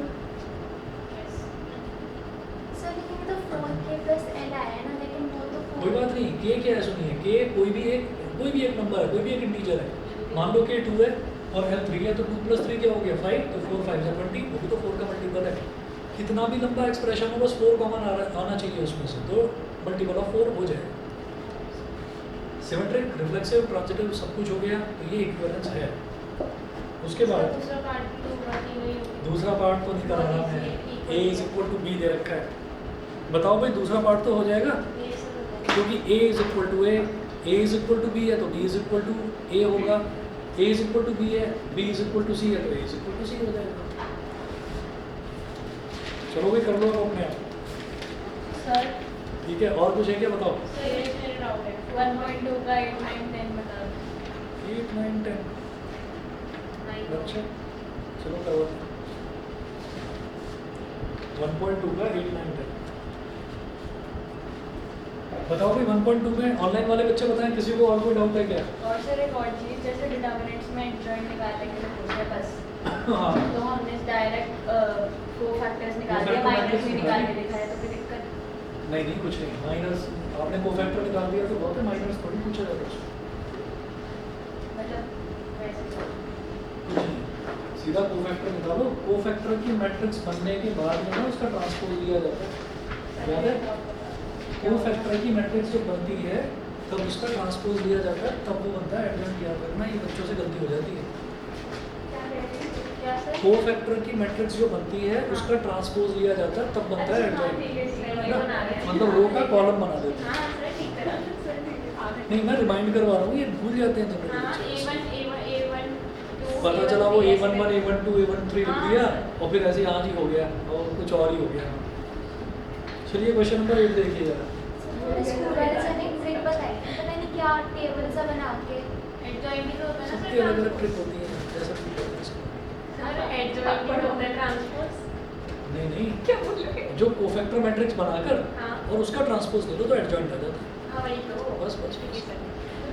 Sir लेकिन तो 4k plus l आया ना, लेकिन वो तो कोई बात नहीं, के क्या है सुनिए, के कोई भी एक नंबर है, कोई भी एक इंटीजर है। मान लो के 2 है और एल 3 है, तो 2 प्लस 3 क्या हो गया 5, तो 4 5 20, वो भी तो 4 का मल्टीपल है। कितना भी लंबा एक्सप्रेशन हो बस 4 कॉमन आना चाहिए उसमें से, तो मल्टीपल ऑफ 4 हो जाएगा। सिमेट्रिक, रिफ्लेक्सिव, ट्रांजिटिव सब कुछ हो गया, तो ये इक्विवेलेंस है। उसके बाद दूसरा पार्ट भी होगा कि नहीं होगा? दूसरा पार्ट तो नहीं करा रहा है, ए इज इक्वल टू बी दे रखा है। बताओ भाई दूसरा पार्ट तो हो जाएगा, ये सब होगा। क्योंकि A is equal to A is equal to B है तो D is equal to A होगा, A is equal to B है, B is equal to C है तो A is equal to C हो जाएगा। चलो भाई कर लो अपने आप, सर ठीक है। और कुछ है क्या बताओ? सर ये मेरा डाउट है। 1.2 का 8 9 10 बता दो। 8 9 10 अच्छा चलो करवाते हैं। 1.2 का 8 9 10 बताओ भाई। 1.2 में ऑनलाइन वाले बच्चे बताएं, किसी को और कोई डाउट है क्या? और सर एक और चीज़, जैसे डिटर्मिनेंट्स में एडजॉइंट निकालने के लिए पूछे बस, हाँ तो हमने डायरेक्ट को फैक्टर्स निकाल दिया, Cofactor माइनस भी matrix निकाल निकाल के दिखाया, तो कोई दिक्कत नहीं नहीं कुछ नहीं, माइनस आपने कोफैक्टर निकाल दिया तो बहुत है, माइनस थोड़ी पूछा जाता है मतलब वैसे तो कुछ नहीं, सीधा कोफैक्टर निकालो। कोफैक्टर की मैट्रिक्स बनने के बाद में ना उसका ट्रांसपोज लिया जाता है, याद है? कोफैक्टर की मैट्रिक्स जब बनती है तब उसका ट्रांसपोज लिया जाता है, तब वो बनता है एडजॉइंट। याद रखना, ये बच्चों से गलती हो जाती है। क्या कह रहे हैं? क्या सर? कोफैक्टर की मैट्रिक्स जो बनती है उसका ट्रांसपोज लिया जाता है, तब बनता है अच्छा, हाँ, एडजॉइंट। ठीक है, ठीक है, वही बना रहे हैं। मतलब रो का कॉलम बना देते हैं। हाँ सर ठीक है, सर ठीक है, आ गए। नहीं मैं रिमाइंड करवा रहा हूँ, ये भूल जाते हैं तो हाँ, A1, A1, पता चला वो A11, A1, A12, A13 लिख हाँ, दिया सर। और फिर ऐसे ही आज ही हो गया और कुछ और ही हो गया। चलिए क्वेश्चन नंबर 8 देखिए जरा। स्कूल वाले सर ने ट्रिक बताई थी, पता नहीं क्या टेबल सा बना के एडजॉइंट ही तो होता है ना सबकी अलग अलग सर, ट्रिक होती है, जैसा भी होता है इसको। सर एडजॉइंट ही होता है ट्रांसपोज। नहीं नहीं, क्या बोल रहे हैं? जो कोफैक्टर मैट्रिक्स बनाकर हाँ। और उसका ट्रांसपोज ले लो तो एडजॉइंट आ जाता हाँ वही तो। बस, बस, ठीक है बस। सर।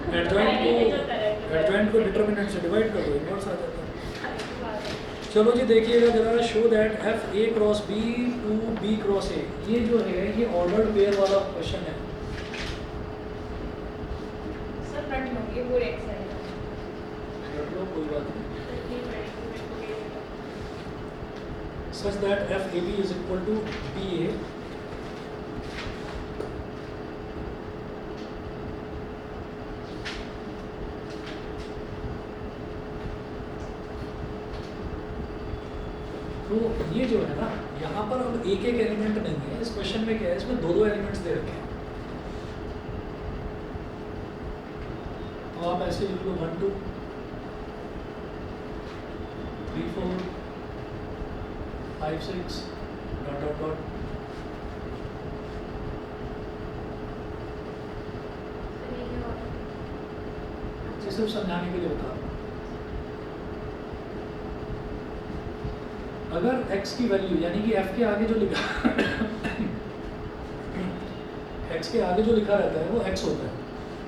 है। एडजॉइंट ये जो तरह को के एडजॉइंट को तरह से। डिटरमिनेंट से डिवाइड कर दो, इनवर्स आ जाता है। हाँ, ये तो बात है। चलो जी देखिएगा जरा, show that F A cross B to B cross A, ये जो है ये ऑर्डर्ड पेयर वाला क्वेश्चन है। सर रट लूंगी पूरे एक्सरसाइज। रख लो, कोई बात नहीं। तो such that f a b is equal to b a तो ये जो है ना, यहाँ पर अब एक एक एलिमेंट नहीं है इस क्वेश्चन में। क्या है, इसमें दो दो एलिमेंट्स दे रखे हैं। तो आप ऐसे लिख लो 1 2 3 4 5 6 डॉट डॉट डॉट। ये सिर्फ समझाने के लिए होता है। अगर x की वैल्यू यानी कि f के आगे जो लिखा x के आगे जो लिखा रहता है वो x होता है।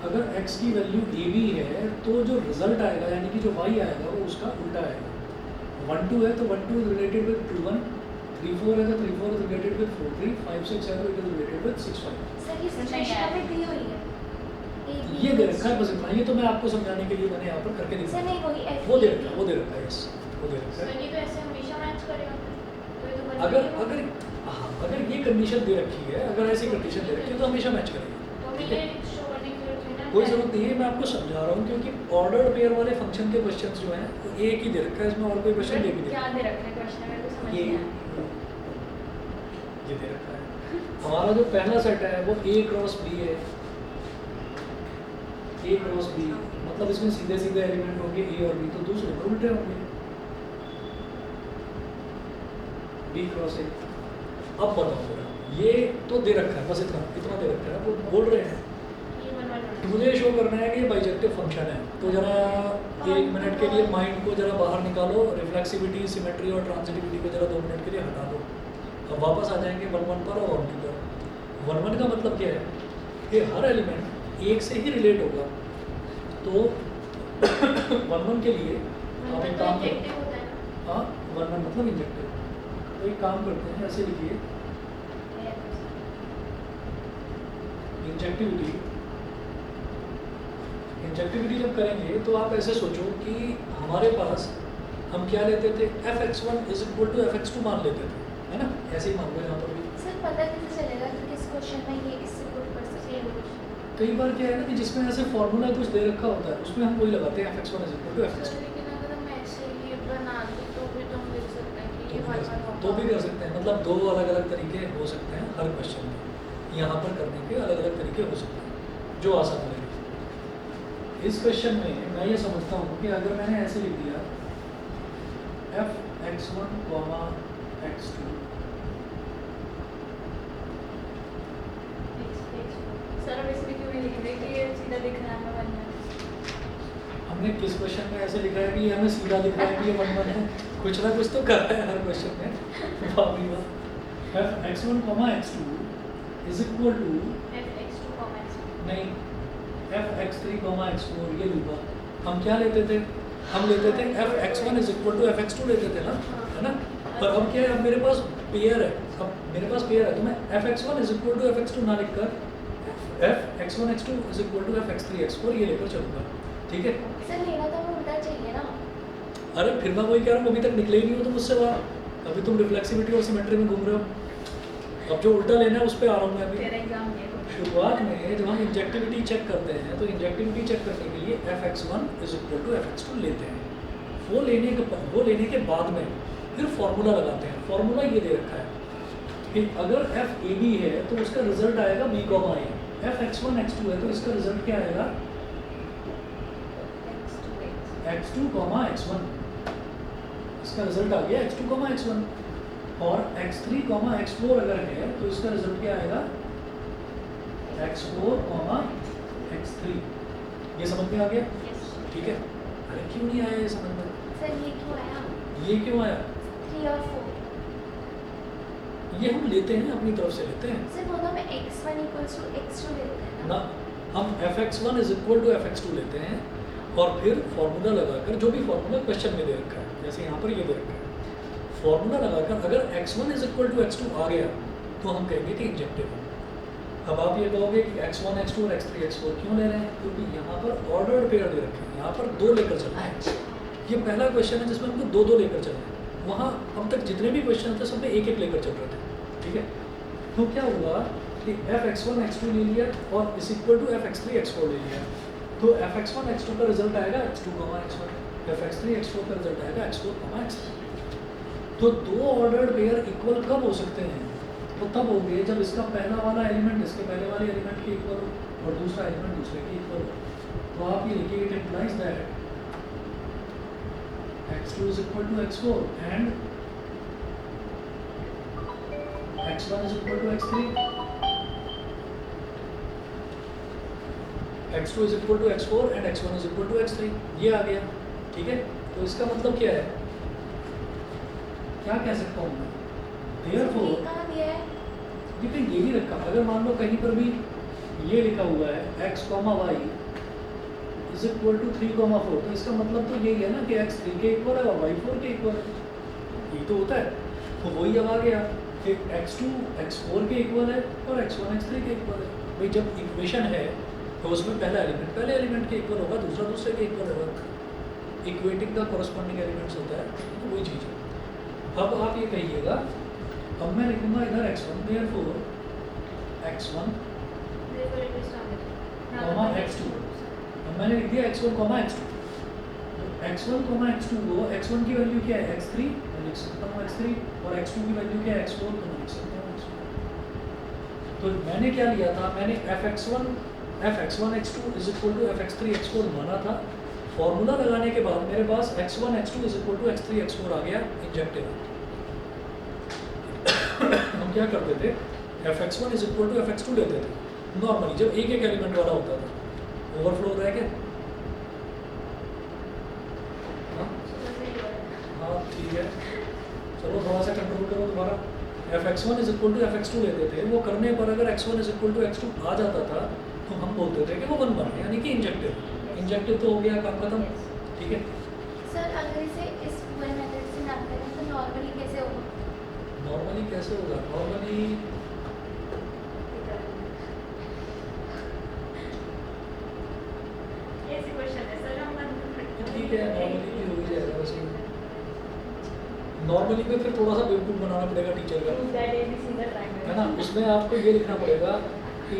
अगर x की वैल्यू a b है तो जो रिजल्ट आएगा यानी कि जो y आएगा वो उसका उल्टा आएगा। 1 2 है तो 1 2 इज रिलेटेड विद 2 1, 3 4 है तो 3 4 इज रिलेटेड विद 4 3, 5 6 है तो it is related with 6 5। Sir ये सिचुएशन में दी हुई है ये दे रखा है बस इतना। ये तो मैं आपको समझाने के लिए मैंने यहाँ पर करके सर दिखाया। नहीं वही F वो दे रखा है, वो दे रखा है, यस वो दे रखा है। सर ये तो ऐसे हमेशा मैच करेगा। तो ये तो बन अगर जाएगा। अगर हाँ, अगर ये कंडीशन दे रखी है, अगर ऐसी कंडीशन दे रखी है तो हमेशा मैच करेगी। तो हमें ये शो करने की जरूरत है ना। कोई जरूरत नहीं है, मैं आपको समझा रहा हूँ क्योंकि ऑर्डर्ड पेयर वाले फंक्शन के क्वेश्चंस जो हैं वो एक ही दे रखा है, इसमें और कोई क्वेश्चन दे भी क्या नहीं दे रखा है क्वेश्चन में, तो समझ ये नहीं आया। ये दे रखा है। हमारा जो पहला सेट है वो a क्रॉस b है। a क्रॉस b मतलब इसमें सीधे सीधे एलिमेंट होंगे a और b, तो दूसरे में उल्टे होंगे b क्रॉस a। अब बताओ जरा, ये तो दे रखा है बस इतना इतना दे रखा है, वो बोल रहे हैं ये 1 1 1। मुझे शो करना है कि ये बाइजेक्टिव फंक्शन है। तो जरा 1 मिनट के लिए माइंड को जरा बाहर निकालो, रिफ्लेक्सिविटी, सिमेट्री और ट्रांजिटिविटी को जरा 2 मिनट के लिए हटा दो। अब वापस आ जाएंगे 1 1 पर और 1 2 पर। 1 1 का मतलब क्या है कि हर एलिमेंट एक से ही रिलेट होगा। तो 1 1 के लिए आप एक काम इंजेक्टिव करो। होता है ना। हाँ 1 1 मतलब इंजेक्टिव। तो एक काम करते हैं, ऐसे लिखिए इंजेक्टिविटी। इंजेक्टिविटी जब करेंगे तो आप ऐसे सोचो कि हमारे पास हम क्या लेते थे, f(x1) is equal to f(x2) मान लेते थे, है ना? ऐसे ही मान लो यहाँ पर भी। सर पता कैसे चलेगा कि किस क्वेश्चन में ये इससे पुट कर सकते हैं? कई बार क्या है ना कि जिसमें ऐसे फॉर्मूला कुछ दे रखा होता है उसमें हम वही लगाते हैं f(x1) is equal to sir f(x2). लेकिन अगर हम ऐसे ही बना दें तो भी तो हम लिख सकते हैं कि ये 1 1 तो भी कर सकते हैं, मतलब दो अलग अलग तरीके हो सकते हैं हर क्वेश्चन के। यहाँ पर करने के अलग अलग तरीके हो सकते हैं जो आसान लगे। इस क्वेश्चन में मैं ये समझता हूँ कि अगर मैंने ऐसे लिख दिया f(x1, x2) सर अब इसमें क्यों नहीं लिख रहे कि ये सीधा दिख रहा है 1 1। हमने किस क्वेश्चन में ऐसे लिखा है कि हमें सीधा लिख रहा है कि ये 1 1 है? कुछ ना कुछ तो कर रहा है हर क्वेश्चन में। वाह भाई वाह। f(x1, x2) is equal to f(x2, x2)। नहीं f(x3, x4) ये लिखा। हम क्या लेते थे, हम लेते थे f(x1) is equal to f(x2) लेते थे ना, है ना? पर अब क्या है, अब मेरे पास पेयर है, अब मेरे पास पेयर है तो मैं fx1 is equal to fx2 ना लिखकर fx1 x2 is equal to fx3 x4 ये लेकर चलूँगा, ठीक है। सर लेना तो हमें उल्टा चाहिए ना। अरे फिर मैं वही कह रहा हूँ, अभी तक निकले ही नहीं हो तो मुझसे बाहर, अभी तुम रिफ्लेक्सिविटी और सिमेट्री में घूम रहे हो। अब जो उल्टा लेना है उस पर आ रहा हूँ मैं अभी। तेरा एग्जाम ये होगा। शुरुआत में जब हम इंजेक्टिविटी चेक करते हैं तो इंजेक्टिविटी चेक करने के लिए fx1 is equal to fx2 लेते हैं। वो लेने के बाद में फिर फॉर्मूला लगाते हैं। फॉर्मूला ये दे रखा है कि अगर FAB है तो उसका रिजल्ट आएगा B, A। fx1 x2 है तो इसका रिजल्ट क्या आएगा x2, x1। इसका रिजल्ट आ गया x2, x1। और x3, x4 अगर है तो इसका रिजल्ट क्या आएगा x4, x3। ये समझ में आ गया, Yes. ठीक है। अरे क्यों नहीं आया ये समझ में? सर ये क्यों आया? ये क्यों आया? 3 और 4। ये हम लेते हैं, अपनी तरफ से लेते हैं सर दोनों में x1 इक्वल्स टू x2 लेते हैं ना। हम fx1 is equal to fx2 लेते हैं और फिर फॉर्मूला लगाकर, जो भी फॉर्मूला क्वेश्चन में दे रखा है, जैसे यहाँ पर ये दे रखा है, फॉर्मूला लगाकर अगर x1 is equal to x2 आ गया तो हम कहेंगे कि इंजेक्टिव है। अब आप ये कहोगे कि x1, x2 और x3, x4 क्यों ले रहे हैं? क्योंकि यहाँ पर ऑर्डर्ड पेयर दे रखे हैं, यहाँ पर 2 लेकर चलना है। ये पहला क्वेश्चन है जिसमें हमको 2-2 लेकर चलना है। वहाँ अब तक जितने भी क्वेश्चन थे सब में 1-1 लेकर चल रहे थे, ठीक है। तो क्या हुआ कि fx1 x2 ले लिया और इस इक्वल टू fx3 x4 ले लिया, तो fx1 x2 का रिजल्ट आएगा x2, x1। fx3 x4 का रिजल्ट आएगा x4, x3। तो 2 ऑर्डर्ड पेयर इक्वल कब हो सकते हैं? तो तब होंगे जब इसका पहला वाला एलिमेंट इसके पहले वाले एलिमेंट के इक्वल हो और दूसरा एलिमेंट दूसरे के इक्वल हो। तो आप ये लिखिए, it implies that x2 is equal to x4 and x1 is equal to x3, x2 is equal to x4 and x1 is equal to x3। ये आ गया, ठीक है। तो इसका मतलब क्या है, क्या कह सकता हूँ मैं? Therefore, ये कहाँ दिया है? ये कहीं ये नहीं रखा। अगर मान लो कहीं पर भी ये लिखा हुआ है x, y is equal to 3, 4, तो इसका मतलब तो यही है ना कि x 3 के इक्वल है और y 4 के इक्वल है। ये तो होता है। तो वही अब आ गया कि x2 x4 के इक्वल है और x1 x3 के इक्वल है। भाई जब इक्वेशन है तो उसमें पहला एलिमेंट पहले एलिमेंट के इक्वल होगा, दूसरा दूसरे के इक्वल होगा। इक्वेटिंग का कॉरस्पॉन्डिंग एलिमेंट्स होता है, तो वही चीज़ है। अब आप ये कहिएगा, अब मैं लिखूंगा इधर x1, therefore x1, x2। अब मैंने लिख दिया x1, x2। x1, x2 को x1 की वैल्यू क्या है x3, मैं लिख सकता हूँ x3, और x2 की वैल्यू क्या है x4, तो मैं लिख सकता हूँ x4। तो मैंने क्या लिया था, मैंने fx1 x2 is equal to fx3 x4 माना था। फॉर्मूला लगाने के बाद मेरे पास x1 x2 is equal to x3 x4 आ गया इंजेक्टिव। हम क्या करते थे, fx1 is equal to fx2 लेते थे नॉर्मली, जब एक एक एलिमेंट वाला होता था। ओवरफ्लो रह गया? हाँ ठीक है, चलो थोड़ा सा कंट्रोल करो दोबारा। fx1 is equal to fx2 लेते थे, वो करने पर अगर x1 is equal to x2 आ जाता था तो हम बोलते थे कि वो 1 बना, यानी कि इंजेक्टिव। इंजेक्टिव तो हो गया, काम खत्म, ठीक है। सर अगर इसे इस पूरे मेथड से ना करें तो नॉर्मली कैसे होगा? नॉर्मली कैसे होगा? नॉर्मली ऐसे क्वेश्चन है सर, हम ठीक है, नॉर्मली भी हो ही जाएगा वैसे। नॉर्मली में फिर थोड़ा सा बेवकूफ़ बनाना पड़ेगा टीचर का, दैट ABC द ट्रायंगल है ना। उसमें आपको ये लिखना पड़ेगा कि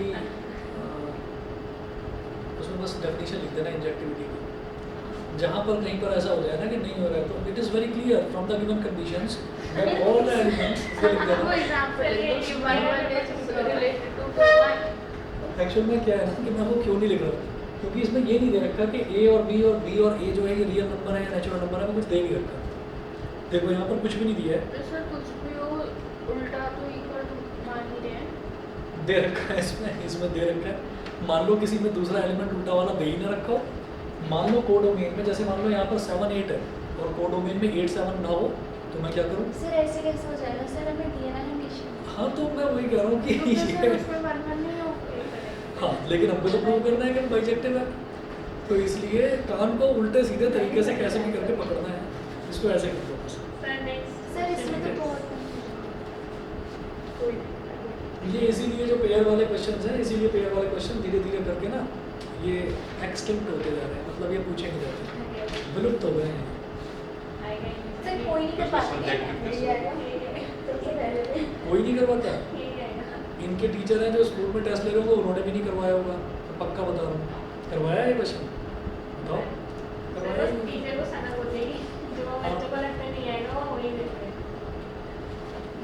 उसमें बस डेफिनेशन लिख देना इंजेक्टिविटी की। जहाँ पर कहीं पर ऐसा हो जाए ना कि नहीं हो रहा है, तो it is very clear from the given conditions that all the elements को लिख वो देना। एग्जांपल है कि y1 is related to y। Actual में क्या है ना कि मैं वो क्यों नहीं लिख रहा, क्योंकि इसमें ये नहीं दे रखा कि a और b और b और a जो है ये रियल नंबर है या नेचुरल नंबर है, वो कुछ दे नहीं रखा। देखो यहाँ पर कुछ भी नहीं दिया है, तो सर कुछ भी हो उल्टा तो इक्वल टू मान ही रहे हैं। दे रखा है इसमें दे रखा है। मान लो किसी में दूसरा एलिमेंट उल्टा वाला दे ही ना रखा हो। मान लो कोडोमेन में, जैसे मान लो यहाँ पर 7 8 है और कोडोमेन में 8 7 ना हो, तो मैं क्या करूँ? सर ऐसे कैसे हो जाएगा? सर हमें दिया ना हमेशा। हाँ तो मैं वही कह रहा हूँ कि तो सर ये उसमें 1 1 नहीं हो। हाँ, लेकिन हमको तो प्रूव करना है कि बाइजेक्टिव है, तो इसलिए कान को उल्टे सीधे तरीके से कैसे भी करके पकड़ना है, इसको ऐसे कर दो बस। सर नेक्स्ट सर इसमें तो ये इसीलिए जो पेयर वाले क्वेश्चन हैं, इसीलिए पेयर वाले क्वेश्चन धीरे धीरे करके ना ये एक्सटिंक्ट होते जा रहे हैं, मतलब ये पूछे नहीं जाते, विलुप्त हो गए हैं। सर कोई नहीं कर पाता क्या? कोई नहीं करवाता। इनके टीचर हैं जो स्कूल में टेस्ट ले रहे होंगे, उन्होंने भी नहीं करवाया होगा, तो पक्का बता रहा हूँ। करवाया है ये क्वेश्चन? बताओ करवाया है? टीचर को सना बोलेगी जो बच्चों को लगता नहीं आएगा वो वही देते हैं।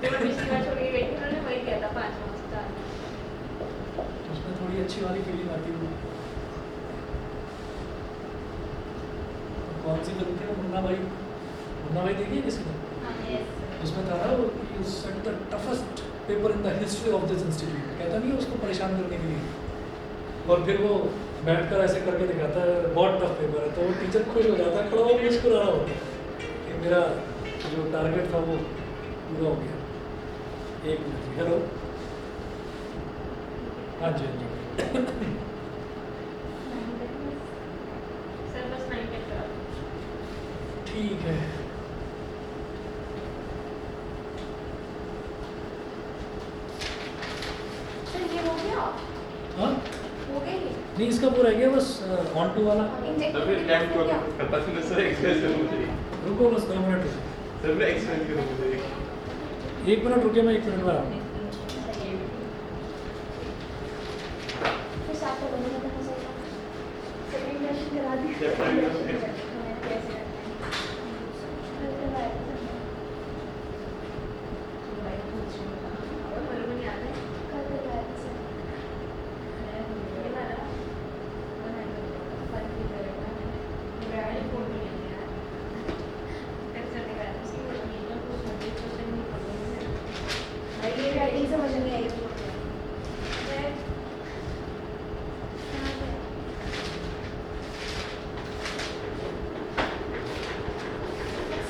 जो पिछली बार छोड़ के गई थी उन्होंने वही किया था 5 मार्क्स का। उसमें थोड़ी अच्छी वाली फीलिंग आती है। कौन सी फिल्म थी वो? मुन्ना भाई, मुन्ना भाई देखिए किसी ने? उसमें था ना वो set the toughest paper in the history of this institute, कहता नहीं है उसको परेशान करने के लिए, और फिर वो बैठकर ऐसे करके दिखाता है बहुत टफ पेपर है, तो वो टीचर खुश हो जाता है, खड़ा हो मुस्कुरा रहा होता है कि मेरा जो टारगेट था वो पूरा हो गया। एक मिनट, हेलो, हाँ जी हाँ जी। सर बस 9 तक करा। ठीक है, सर ये हो गया? हाँ हो गया ये? नहीं इसका पूरा है गया बस, ऑन टू वाला। तो फिर टाइम को करता है सर, एक्सप्रेस कर मुझे। रुको बस 2 मिनट रुको। सर मैं एक्सप्रेस करूँ मुझे। 1 मिनट रुके, मैं 1 मिनट में आ रहा हूँ। फिर साथ में बनेगा तो हो जाएगा। सर इंटर्नशिप करा दी। क्या पढ़ाई कर रहे हैं? कैसे करते हैं? और मेरे को नहीं आता है। कल करवाया था सर। ये वाला और है फर्क भी करेगा। मेरा आई फोन नहीं है यार। कैसे करेगा? उसकी वो नहीं है कुछ 30% नहीं पड़ेगा। भाई ये राइटिंग समझ नहीं आई।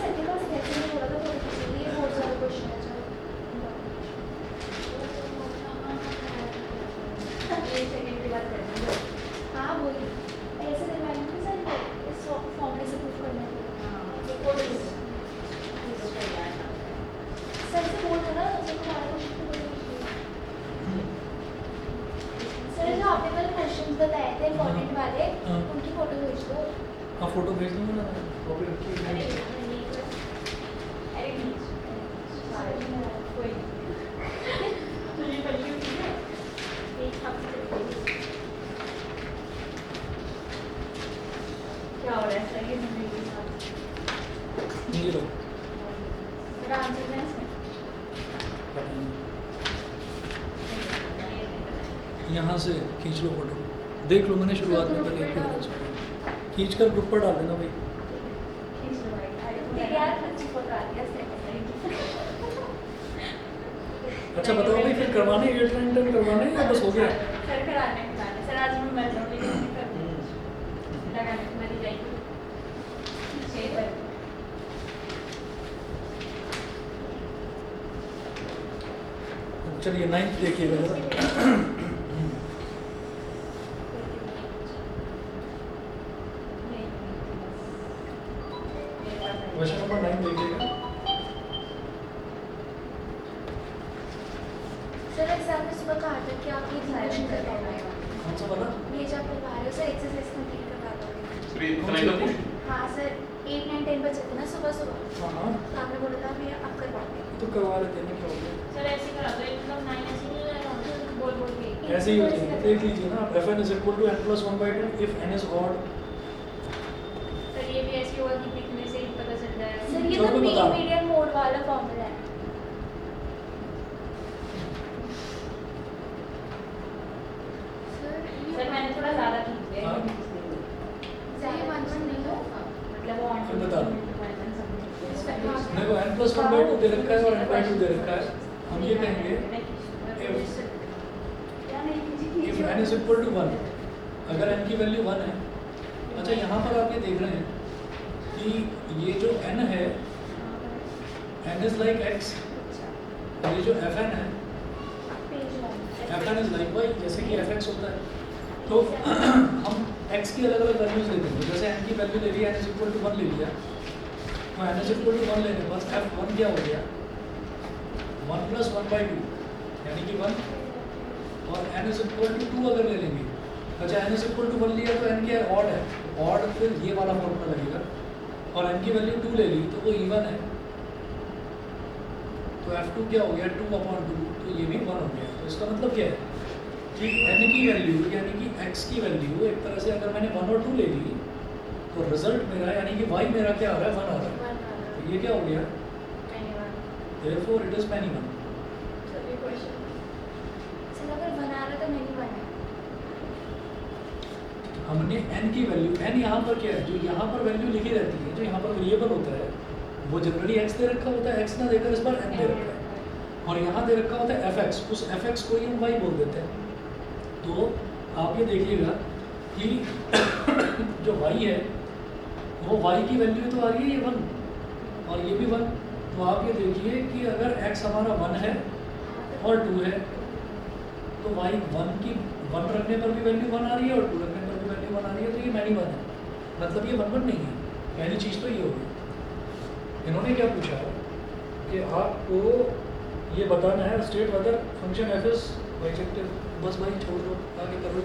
सर के पास कैसे नहीं बोला था तो इसलिए बहुत सारे क्वेश्चन है ये सेकंड की बात करते हैं। हाँ वही ऐसे करवाएंगे कि सर इस फॉर्मूले से प्रूफ करना है। सर से बोल दो ना, सर को हमारा क्वेश्चन तो बोलिए। सर जो आपने कल क्वेश्चंस बताए थे इम्पोर्टेंट वाले, हाँ। उनकी फोटो भेज दो। हाँ फोटो भेज दूँगा ना, कॉपी रखी है। अरे नहीं कोई तुझे बल्कि हुई है एक हफ्ते क्या हो रहा है सर ये मेरे के साथ ये लो, मेरा आंसर है इसमें यहाँ से खींच लो फोटो, देख लो, मैंने शुरुआत में पहले एक फोटो खींच कर ग्रुप पर डाल देना भाई। खींच लो भाई फिर यार अच्छी फोटो आती है सर। अच्छा बताओ भाई, फिर करवाने 8 9 10 करवाने या बस हो गया? सर कराने सर आज मैं मर जाऊँ लेकिन नहीं कर लगाने को मरी जाएगी 6 तक। चलिए 9th देखिएगा जरा। क्वेश्चन नंबर 9 देखिएगा। सर एग्जाम में सुबह कहा था कि आप ये क्वेश्चन कर पाओगे। कौन सा वाला? ये जो आप करवा रहे हो सर एक्सरसाइज कंप्लीट करवा दोगे। सर ये इतना ही था कुछ? हाँ सर 8 9 10 बजे थे ना सुबह सुबह, हाँ हाँ तो आपने बोला था भैया आप करवाओगे। तो करवा लेते हैं, क्या हो गया? सर ऐसे करा दो एकदम 9 ऐसे नहीं लगाओ बोल बोल के ऐसे ही होती है, देख लीजिए ना, fn is equal to n plus 1/2 if n is odd। Sir ये भी ऐसे हुआ कि लिखने से ही पता चल रहा है सर ये चलो तो मैं बता रहा हूँ। मीडियम मोड वाला फॉर्मूला है। सर मैंने थोड़ा ज़्यादा खींच लिया हाँ। ज़्यादा वन नहीं हो। मतलब वो ऑन फिर बता दो। हाँ। देखो n plus 1/2 दे रखा है और n/2 दे रखा है, हम ये कहेंगे if n is equal to 1, अगर n की वैल्यू 1 है। अच्छा यहाँ पर आप ये देख रहे हैं कि ये जो n है, n is like x, और ये जो fn है, fn is like y, जैसे कि fx होता है। तो हम x की अलग अलग वैल्यूज ले देंगे, जैसे n की वैल्यू ले लिया, n is equal to 1 ले लिया, तो n is equal to 1 लेने पर f1 क्या हो गया, 1 plus 1/2 यानी कि 1, और n इज इक्वल टू 2 अगर ले लेंगे, अच्छा n इज इक्वल टू 1 लिया तो n क्या है, ऑड है, ऑड फिर ये वाला फॉर्मूला लगेगा, और n की वैल्यू 2 ले ली तो वो इवन है, तो f2 क्या हो गया 2/2, तो ये भी 1 हो गया। तो इसका मतलब क्या है कि n की वैल्यू यानी कि x की वैल्यू एक तरह से अगर मैंने 1 और 2 ले ली तो रिजल्ट मेरा यानी कि y मेरा क्या आ रहा है 1 आ रहा है, तो ये क्या हो गया, therefore it is many one। Sir अगर बना रहा तो नहीं बना। हमने n की वैल्यू, n यहाँ पर क्या है, जो यहाँ पर वैल्यू लिखी रहती है, जो यहाँ पर वेरिएबल होता है वो जनरली x दे रखा होता है, x ना देकर इस बार n दे रखा है, और यहाँ दे रखा होता है fx, उस fx को ही हम y बोल देते हैं। तो आप ये देखिएगा कि जो y है वो y की वैल्यू तो आ रही है ये 1 और ये भी 1, तो आप ये देखिए कि अगर x हमारा 1 है और 2 है तो y 1 की 1 रखने पर भी वैल्यू 1 आ रही है और 2 रखने पर भी वैल्यू 1 आ रही है, तो ये मैनी 1 है, मतलब ये 1 1 नहीं है। पहली चीज़ तो ये होगी। इन्होंने क्या पूछा कि आपको ये बताना है state whether function F is bijective, बस भाई छोड़ दो आगे करो,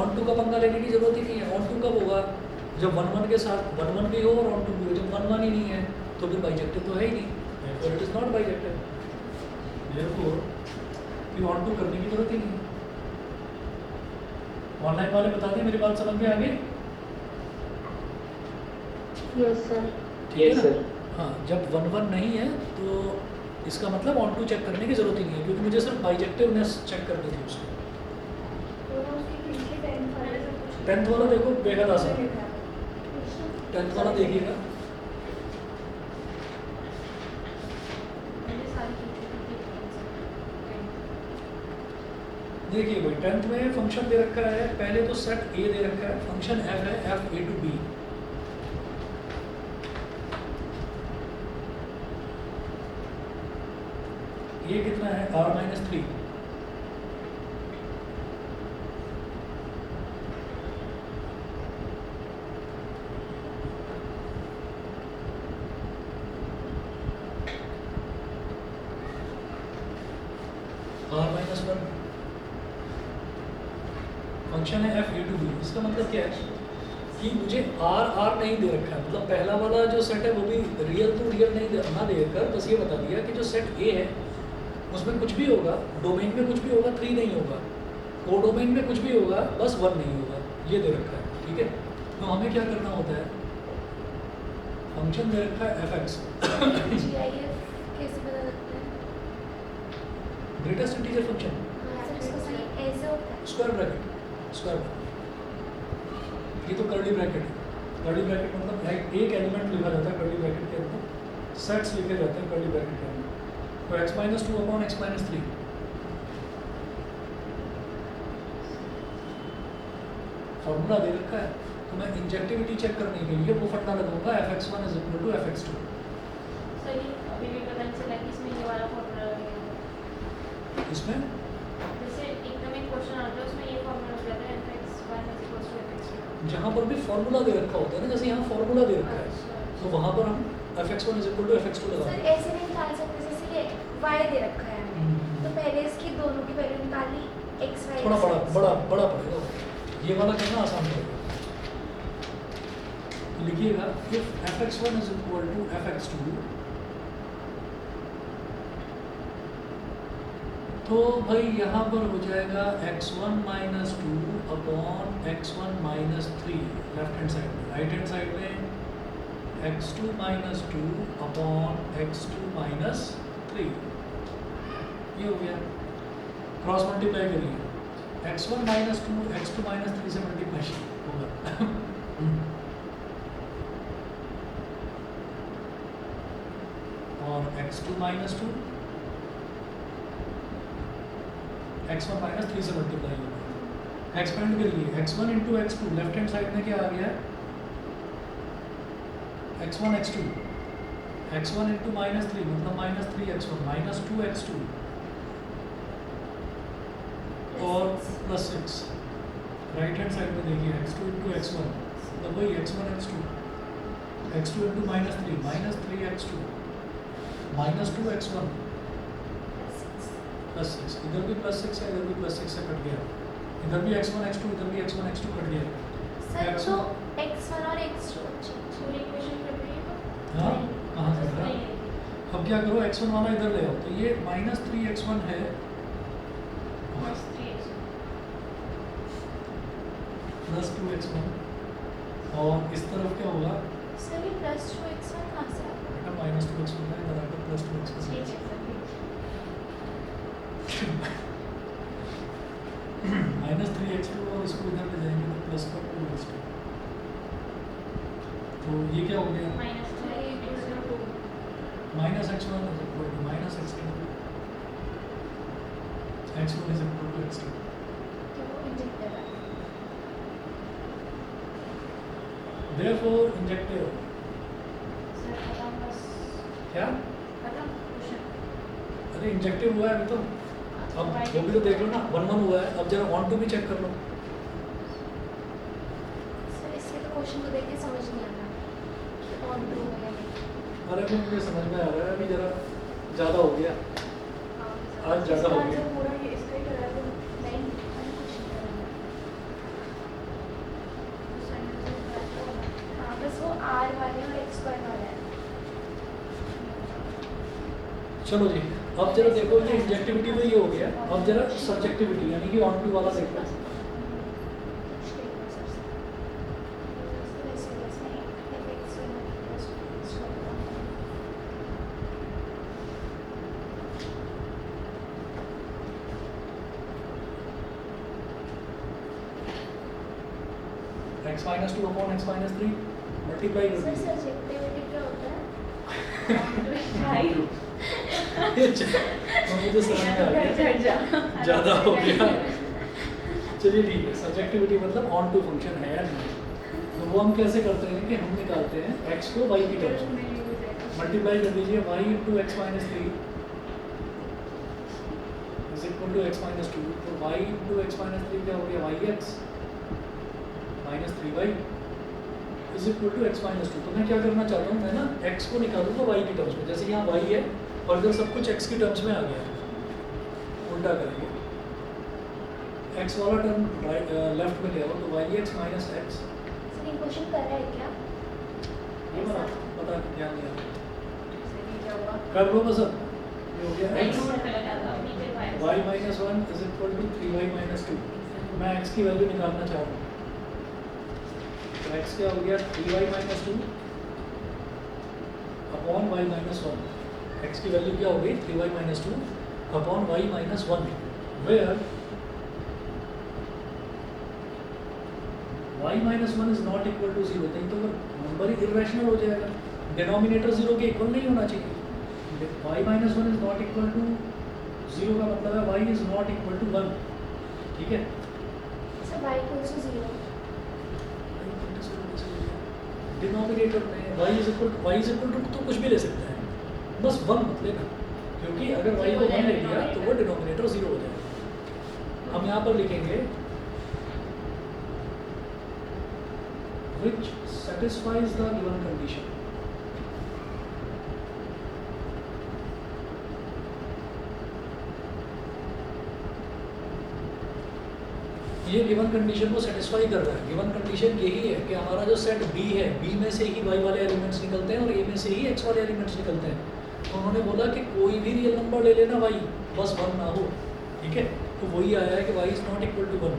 ऑन टू का पंगा लेने की जरूरत ही नहीं है। ऑन टू कब होगा, जब 1 1 के साथ 1 1 भी हो और ऑन टू भी हो, जब 1 1 ही नहीं है तो फिर बाइजेक्टिव तो है ही नहीं, और it is not bijective, therefore फिर ऑन टू करने की जरूरत ही नहीं। ऑनलाइन वाले बता दें, मेरी बात समझ में आ गई? Yes sir. ठीक है ना? हाँ, जब 1 1 नहीं है तो इसका मतलब ऑन टू चेक करने की जरूरत ही नहीं है, क्योंकि मुझे सिर्फ बाइजेक्टिवनेस चेक करनी थी उसकी। टेंथ वाला देखो बेहद आसान है, टेंथ वाला देखिएगा। देखिए भाई टेंथ में फंक्शन दे रखा है, पहले तो सेट ए दे रखा है, फंक्शन एफ है, एफ ए टू बी, ये कितना है r-3, r-1 फंक्शन है एफ ए टू बी। इसका मतलब क्या है कि मुझे आर आर नहीं दे रखा है, मतलब पहला वाला जो सेट है वो भी रियल टू रियल नहीं दे, ना देकर बस ये बता दिया कि जो सेट ए है उसमें कुछ भी होगा, डोमेन में कुछ भी होगा, 3 नहीं होगा, को डोमेन में कुछ भी होगा, बस 1 नहीं होगा, ये दे रखा है। ठीक है, तो हमें क्या करना होता है, फंक्शन दे रखा है एफ एक्स, GIF कैसे पता लगता है? ग्रेटेस्ट इंटीजर फंक्शन, ऐसे होता है। स्क्वायर ब्रैकेट, स्क्वायर ब्रैकेट, ये तो कर्ली ब्रैकेट है। कर्ली ब्रैकेट मतलब एक एलिमेंट लिखा जाता है कर्ली ब्रैकेट के अंदर, सेट्स लिखे जाते हैं कर्ली ब्रैकेट के अंदर, तो x-2/x-3 फॉर्मूला दे रखा है, तो मैं इंजेक्टिविटी चेक करने के लिए वो फंडा लगाऊंगा fx1 = fx2। सर ये अभी भी पता नहीं चला कि इसमें ये वाला फॉर्मूला लगेगा। इसमें जैसे एकदम एक क्वेश्चन आता है उसमें ये फॉर्मूला हो जाता है fx1 = fx2। जहाँ पर भी फॉर्मूला दे रखा होता है ना, जैसे यहाँ फॉर्मूला दे रखा है, तो वहाँ पर हम fx1 = fx2 सर लगाएंगे। ऐसे नहीं निकाल सकते, जैसे ये y दे रखा है हमें, तो पहले इसकी दोनों की वैल्यू निकाली, x y थोड़ा बड़ा पड़ेगा, ये वाला करना आसान पड़ेगा। तो लिखिएगा if fx1 = fx2, तो भाई यहाँ पर हो जाएगा x1 - 2/x1 - 3 left hand side में, राइट हैंड साइड में x2 - 2/x2 - 3, ये हो गया। क्रॉस मल्टीप्लाई करिए, x1 - 2 x2 - 3 से मल्टीप्लाई होगा। और x2 - 2 x1 - 3 से मल्टीप्लाई होगा। एक्सपेंड करिए, x1 × x2, left hand side में क्या आ गया, x1 x2, x1 × -3 मतलब -3x1 - 2x2 और +6। राइट हैंड साइड में देखिए x2 × x1 मतलब वही x1 x2, x2 × -3 -3x2 -2x1 plus 6, इधर भी प्लस 6 है, इधर भी प्लस 6 से कट गया, इधर भी x1 x2, इधर भी x1 x2 कट गया। सर X1 तो x1 और x2 पूरी इक्वेशन कर रही है हाँ कहाँ से करा? अब क्या करो, x1 वाला इधर ले आओ, तो ये -3x1 है बस 3x +2x1, और इस तरफ क्या होगा सर ये +2x1 कहाँ से आ गया? बेटा -2x1 है, इधर आकर +2x1 ठीक है सर -3x2 और इसको इधर ले जाएंगे तो +2x2, तो ये क्या हो गया माइनस तो ये -2 -x1 is equal to -x2, x1 is equal to x2। तो वो इंजेक्टर है। Therefore इंजेक्टिव सर खत्म बस क्या, खत्म क्वेश्चन अरे इंजेक्टिव हुआ है अभी तो, अब वो भी तो देख लो ना, 1-1 हुआ है, अब जरा ऑन टू भी चेक कर लो। सर इसके तो क्वेश्चन को देख के समझ नहीं आता कि ऑन टू है या नहीं। अरे वो मुझे समझ में आ रहा है, अभी जरा ज़्यादा हो गया, आज ज़्यादा हो गया। पूरा ये इसका ही करा दो नहीं मैंने कुछ नहीं करा। हाँ बस वो R वाले और X स्क्वायर वाला है। चलो जी, अब जरा देखो ये इंजेक्टिविटी तो ये हो गया, अब जरा सब्जेक्टिविटी यानी कि ऑन टू वाला देखो। x-2 upon x-3 मल्टीप्लाई कर सर दीजिए। सब्जेक्टिविटी क्या होता है? मुझे समझ में आ गया, ज़्यादा हो गया। चलिए ठीक है, सब्जेक्टिविटी मतलब ऑन टू फंक्शन है या नहीं, तो वो हम कैसे करते हैं कि हम निकालते हैं x को y की टर्म्स में, मल्टीप्लाई कर दीजिए y into x-3 is equal to x-2, तो y इंटू x-3 क्या हो गया, yx -3y is equal to x-2। तो मैं क्या करना चाहता हूँ, मैं ना x को निकालूंगा y की टर्म्स में, जैसे यहाँ y है और इधर सब कुछ x की टर्म्स में आ गया, उल्टा करेंगे, x वाला टर्म लेफ्ट में ले आओ, तो yx माइनस x, सर ये क्वेश्चन कर रहा है क्या? ये वाला पता क्या नहीं आ क्या हुआ कर लो बस, अब ये हो गया नहीं x नोट पे लगा था नीचे फाइल y minus 1 is equal to 3y minus 2, मैं x की वैल्यू निकालना चाह रहा हूँ, तो x क्या हो गया 3y minus 2 upon y minus 1, x की वैल्यू क्या हो गई 3y minus 2 upon y minus 1, where y minus 1 is not equal to 0, नहीं तो नंबर ही इरेशनल हो जाएगा, डिनोमिनेटर 0 के इक्वल नहीं होना चाहिए, y minus 1 is not equal to 0 का मतलब है y is not equal to 1, ठीक है। Sir y equals to 0। Denominator में y इज इक्वल टू तो कुछ भी ले सकते हैं, बस 1 मत लेना, क्योंकि अगर y को 1 ले लिया तो वो डिनोमिनेटर 0 हो जाएगा। हम यहाँ पर लिखेंगे which satisfies the given condition, ये गिवन कंडीशन को सेटिस्फाई कर रहा है। गिवन कंडीशन यही है कि हमारा जो सेट B है, B में से ही y वाले एलिमेंट्स निकलते हैं और A में से ही x वाले एलिमेंट्स निकलते हैं, तो उन्होंने बोला कि कोई भी रियल नंबर ले लेना y, बस 1 ना हो, ठीक है। तो वही आया है कि y is not equal to 1,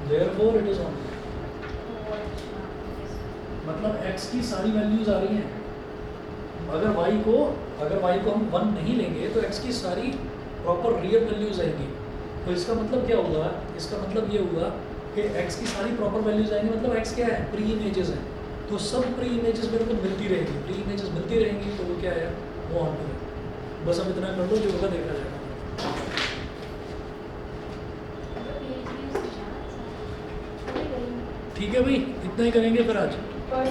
therefore it is on, मतलब x की सारी वैल्यूज आ रही हैं। अगर y को हम 1 नहीं लेंगे तो x की सारी प्रॉपर रियल वैल्यूज आएंगी, तो इसका मतलब क्या होगा, इसका मतलब ये हुआ कि x की सारी प्रॉपर वैल्यूज आएंगी, मतलब x क्या है, प्री इमेजेस हैं, तो सब प्री इमेजेस मेरे को मिलती रहेंगी, प्री इमेजेस मिलती रहेंगी, तो वो क्या है, वो ऑन टू है। बस अब इतना कर लो, जो होगा देखा जाएगा। ठीक है भाई, इतना ही करेंगे फिर आज। पर